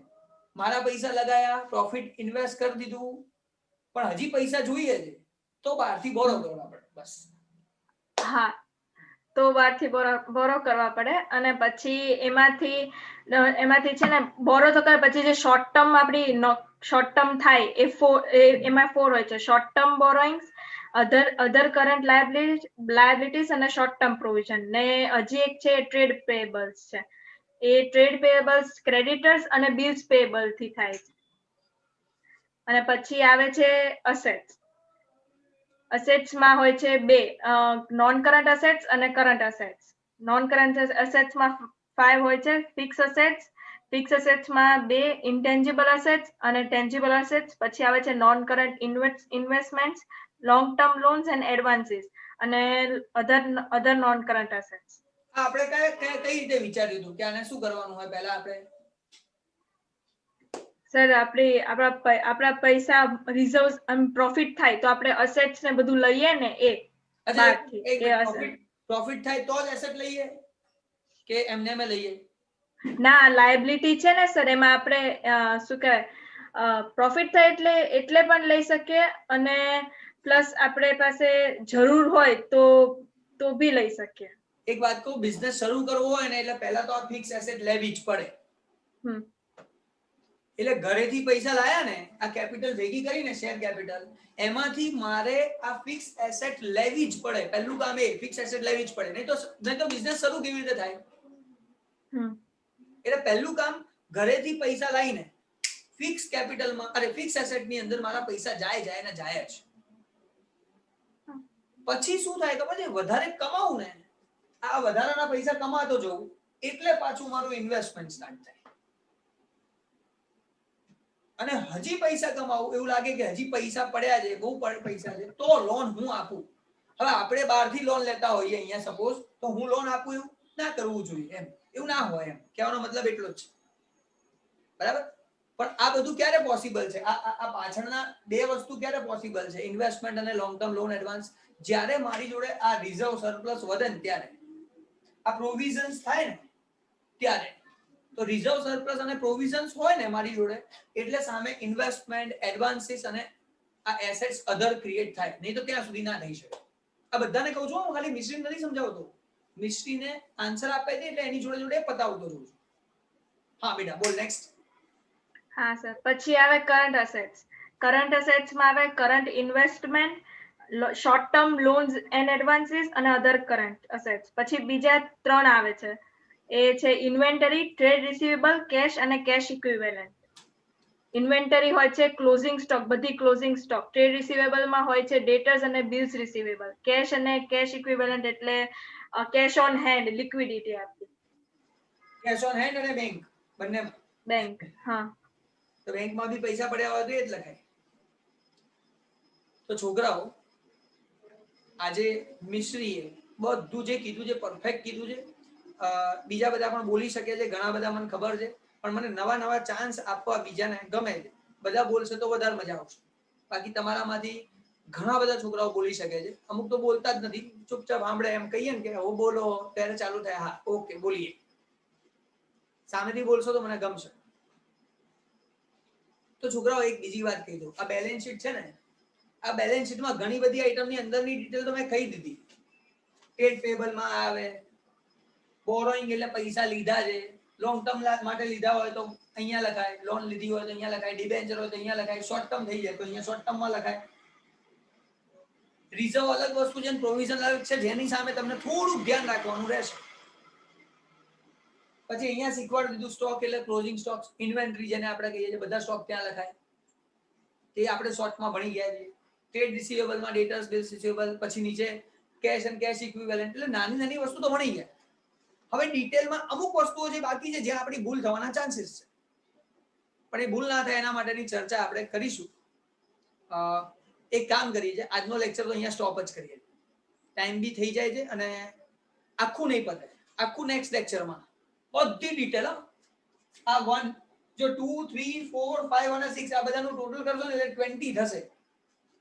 S1: મારા પૈસા લગાયા, પ્રોફિટ ઇન્વેસ્ટ કરી દીધું, પણ હજી પૈસા જોઈએ છે તો બહારથી બોરો કરવા પડે, બસ.
S9: હા, તો બહારથી બોરો કરવા પડે. અને પછી એમાંથી છે ને બોરો તો કરે પછી જે શોર્ટ ટર્મ શોર્ટ ટર્મ થાય એમાં 4 હોય છે, શોર્ટ ટર્મ બોરોઇંગ્સ, અધર કરન્ટ લાયબિલિટીઝ અને શોર્ટ ટર્મ પ્રોવિઝન. ને હજી એક છે ટ્રેડ પેયેબલ્સ છે. એ ટ્રેડ પેયેબલ્સ ક્રેડિટર્સ અને બિલ્સ પેયેબલ થી થાય છે. અને પછી આવે છે અસેટ્સ. અસેટ્સ માં હોય છે બે, નોન કરન્ટ અસેટ્સ અને current assets. Non current assets માં 5 હોય છે, ફિક્સ અસેટ્સ. ફિક્સ અસેટ્સ માં 2, ઇન્ટેન્જિબલ અસેટ્સ અને ટેન્જિબલ અસેટ્સ. પછી આવે છે non current investments, long term loans and advances અને અધર નોન કરન્ટ અસેટ્સ.
S1: આપણે કઈ રીતે વિચાર્યું હતું કે આને શું કરવાનું હોય? પહેલા આપણે
S9: સર આપણા પૈસા રિઝર્વ પ્રોફિટ થાય તો આપણે અસેટ્સ ને બધું લઈએ ને એ
S1: પ્રોફિટ થાય તો જ એસેટ લઈએ કે એમને મેં લઈએ?
S9: ના, લાયબિલિટી છે ને સર, એમાં આપણે શું કહેવાય, પ્રોફિટ થાય એટલે પણ લઈ શકીએ અને પ્લસ આપણે પાસે જરૂર હોય તો બી લઈ શકીએ.
S1: એક વાત કહું, બિઝનેસ શરૂ કરવો હોય ને એટલે પહેલા તો આ ફિક્સ એસેટ લેવી જ પડે. એટલે ઘરેથી પૈસા લાયા ને, આ કેપિટલ ભેગી કરીને શેર કેપિટલ, એમાંથી મારે આ ફિક્સ એસેટ લેવી જ પડે. પહેલું કામ એ ફિક્સ એસેટ લેવી જ પડે, નહીં તો બિઝનેસ શરૂ કેવી રીતે થાય? એટલે પહેલું કામ ઘરેથી પૈસા લાવીને ફિક્સ કેપિટલમાં ફિક્સ એસેટની અંદર મારા પૈસા જાય ને જાય જ. પછી શું થાય ખબર છે? વધારે કમાવું ને, આ વધારાના પૈસા કમાતો જવું એટલે પાછું મારું ઇન્વેસ્ટમેન્ટ સ્ટાર્ટ થાય. અને હજી પૈસા કમાવું, એવું લાગે કે હજી પૈસા પડ્યા છે, બહુ પૈસા છે, તો લોન હું આપું. હવે આપણે બહારથી લોન લેતા હોઈએ અહીંયા સપોઝ, તો હું લોન આપું એવું ના કરવું જોઈએ, એમ એવું ના હોય. એમ કહેવાનો મતલબ એટલો જ છે, બરાબર? પણ આ બધું ક્યારે પોસિબલ છે? આ પાછળના બે વસ્તુ ક્યારે પોસિબલ છે, ઇન્વેસ્ટમેન્ટ અને લોંગ ટર્મ લોન એડવાન્સ? જ્યારે મારી જોડે આ રિઝર્વ સરપ્લસ વધે ને ત્યારે, આ પ્રોવિઝન્સ થાય ને ત્યારે. તો રિઝર્વ સરપ્લસ અને પ્રોવિઝન્સ હોય ને મારી જોડે, એટલે સામે ઇન્વેસ્ટમેન્ટ, એડવાન્સીસ અને આ એસેટ્સ અધર ક્રિએટ થાય. નહીં તો ત્યાં સુધી ના થઈ શકે. આ બધાને કહું છું, હું ખાલી મિસ્ટ્રી નથી સમજાવતો, મિસ્ટ્રીને આન્સર આપે છે એટલે એની જોડે પતાવતો રહું છું. હા બેટા, બોલ નેક્સ્ટ.
S9: હા સર, પછી આવે કરન્ટ અસેટ્સ. કરન્ટ અસેટ્સમાં આવે current investment, short term loans and advances અને અધર કરન્ટ અસેટ્સ. પછી બીજા 3 આવે છે, એ છે ઇન્વેન્ટરી, ટ્રેડ રિસીવેબલ, કેશ અને કેશ ઇક્વિવેલન્ટ. ઇન્વેન્ટરી હોય છે ક્લોઝિંગ સ્ટોક, બધી ક્લોઝિંગ સ્ટોક. ટ્રેડ રિસીવેબલ માં હોય છે ડેટર્સ અને બિલ્સ રિસીવેબલ. કેશ અને કેશ ઇક્વિવેલન્ટ એટલે કેશ ઓન હેન્ડ, લિક્વિડિટી આપી.
S1: કેશ ઓન હેન્ડ અને બેંક બંનેમાં.
S9: બેંક, હા.
S1: તો બેંકમાં બી પૈસા પડ્યા હોય તો એ જ લખાય. તો છોકરાઓ, આજે મિશ્રીએ બધું જે કીધું છે પરફેક્ટ કીધું છે. બીજા બધા પણ બોલી શકે છે, ઘણા બધા મને ખબર છે, પણ મને નવા ચાન્સ આપવા બીજાને ગમે છે. બધા બોલશે તો વધારે મજા આવશે. બાકી તમારામાંથી ઘણા બધા છોકરાઓ બોલી શકે છે, અમુક તો બોલતા જ નથી, ચૂપચાપ સાંભળે. એમ કહીએ ને કે હો બોલો ત્યારે ચાલુ થાય, હા ઓકે બોલીએ. સામેથી બોલશો તો મને ગમશે. તો છોકરાઓ એક બીજી વાત કહી દઉં, આ બેલેન્સ શીટ છે ને, આ બેલેન્સ શીટમાં ઘણી બધી આઈટમની અંદરની ડિટેલ તો મેં કહી દીધી. ટ્રેડ પેબલમાં આવે, બોરોઈંગ એટલે પૈસા લીધા છે, લોંગ ટર્મ માટે લીધા હોય તો અહીંયા લખાય, લોન લીધી હોય તો અહીંયા લખાય, ડિબેન્ચર હોય તો અહીંયા લખાય, શોર્ટ ટર્મ થઈ જાય તો અહીંયા શોર્ટ ટર્મમાં લખાય. રિઝર્વ અલગ વસ્તુ છે, પ્રોવિઝન અલગ છે, જેની સામે તમને થોડું ધ્યાન રાખવાનું રહેશે. પછી અહીંયા શીખવાડી દીધું સ્ટોક એટલે ક્લોઝિંગ સ્ટોક, ઇન્વેન્ટરી જેને આપણે કહીએ છીએ, બધા સ્ટોક ત્યાં લખાય, તે આપણે શોર્ટમાં ભણી ગયા છીએ. ટ્રેડ રિસીવેબલમાં ડેટર્સ, બિલ્સ રિસીવેબલ, પછી નીચે કેશ એન્ડ કેશ ઇક્વિવેલન્ટ, એટલે નાની નાની વસ્તુ તો ભણી ગયા. હવે ડિટેલમાં અમુક વસ્તુઓ જે બાકી છે જ્યાં આપણી ભૂલ થવાના ચાન્સીસ છે, પણ એ ભૂલ ના થાય એના માટેની ચર્ચા આપણે કરીશું. એક કામ કરીએ છીએ, આજનો લેક્ચર તો અહીંયા સ્ટોપ જ કરીએ, ટાઈમ બી થઈ જાય છે અને આખું નહીં પતે, આખું નેક્સ્ટ લેક્ચરમાં બધી ડિટેલ, આ 1 જો 2 3 4 5 અને 6 આ બધાનું ટોટલ કરશો ને એટલે 20 થશે.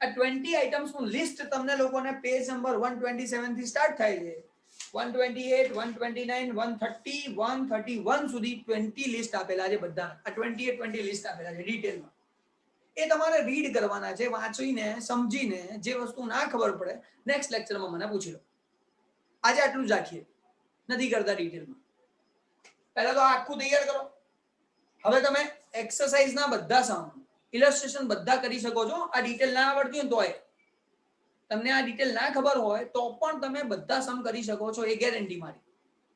S1: આ 20 આઇટમ્સ નું લિસ્ટ તમને લોકોને પેજ નંબર 127 થી સ્ટાર્ટ થાય છે, 128 129 130 131 સુધી 20 લિસ્ટ આપેલા છે બધા. આ 20 લિસ્ટ આપેલા છે ડિટેલમાં. એ તમારે રીડ કરવાના છે, વાંચીને સમજીને, જે વસ્તુ ના ખબર પડે નેક્સ્ટ લેક્ચરમાં મને પૂછી લો. આજે આટલું જ રાખીએ, નથી કરતા ડિટેલમાં. પહેલા તો આખું તૈયાર કરો. હવે તમે એક્સરસાઇઝ ના બધા સમ, ઇલસ્ટ્રેશન બધા કરી શકો છો. આ ડિટેલ ના આવડતી હોય તોય, તમને આ ડિટેલ ના ખબર હોય તો પણ તમે બધા સમ કરી શકો છો, એ ગેરંટી મારી.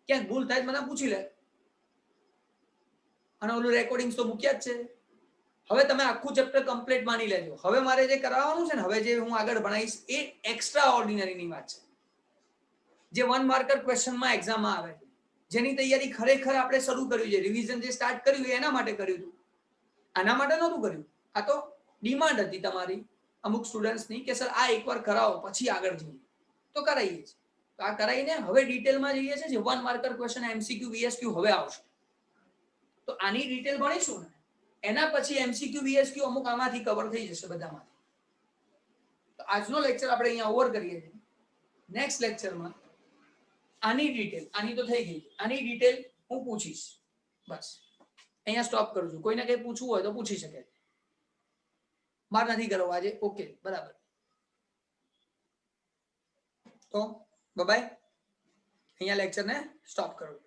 S1: ક્યાંક ભૂલ થાય મને પૂછી લે, અને ઓલું રેકોર્ડિંગ્સ તો મૂક્યા જ છે. હવે તમે આખું ચેપ્ટર કમ્પ્લીટ માની લેજો. હવે મારે જે કરાવવાનું છે ને, હવે જે હું આગળ ભણાવીશ એ એક્સ્ટ્રા ઓર્ડિનરીની વાત છે, જે 1 માર્કર ક્વેશ્ચનમાં એક્ઝામમાં આવે છે, જેની તૈયારી ખરેખર આપણે શરૂ કર્યું છે. રિવિઝન જે સ્ટાર્ટ કર્યું એના માટે કર્યું હતું, આના માટે નહોતું કર્યું. આ તો ડિમાન્ડ હતી તમારી અમુક સ્ટુડન્ટ્સની કે સર આ એકવાર કરાવો પછી આગળ જઈએ, તો કરાવીએ છીએ. તો આ કરાવીને હવે ડિટેલમાં જઈએ છીએ, જે 1 માર્કર ક્વેશ્ચન MCQ VSQ હવે આવશે. તો આની ડિટેલ ભણીશું ને, એના પછી MCQ VSQ અમુક આમાંથી કવર થઈ જશે બધામાંથી. તો આજનો લેક્ચર આપણે અહીંયા ઓવર કરીએ છીએ. નેક્સ્ટ લેક્ચરમાં આની ડિટેલ, આની તો થઈ ગઈ, આની ડિટેલ હું પૂછીશ. બસ અહીંયા સ્ટોપ કરું છું. કોઈને કંઈ પૂછવું હોય તો પૂછી શકે. માર નથી કરવો આજે. ઓકે, બરાબર. તો બાય, અહીંયા લેક્ચરને સ્ટોપ કરું.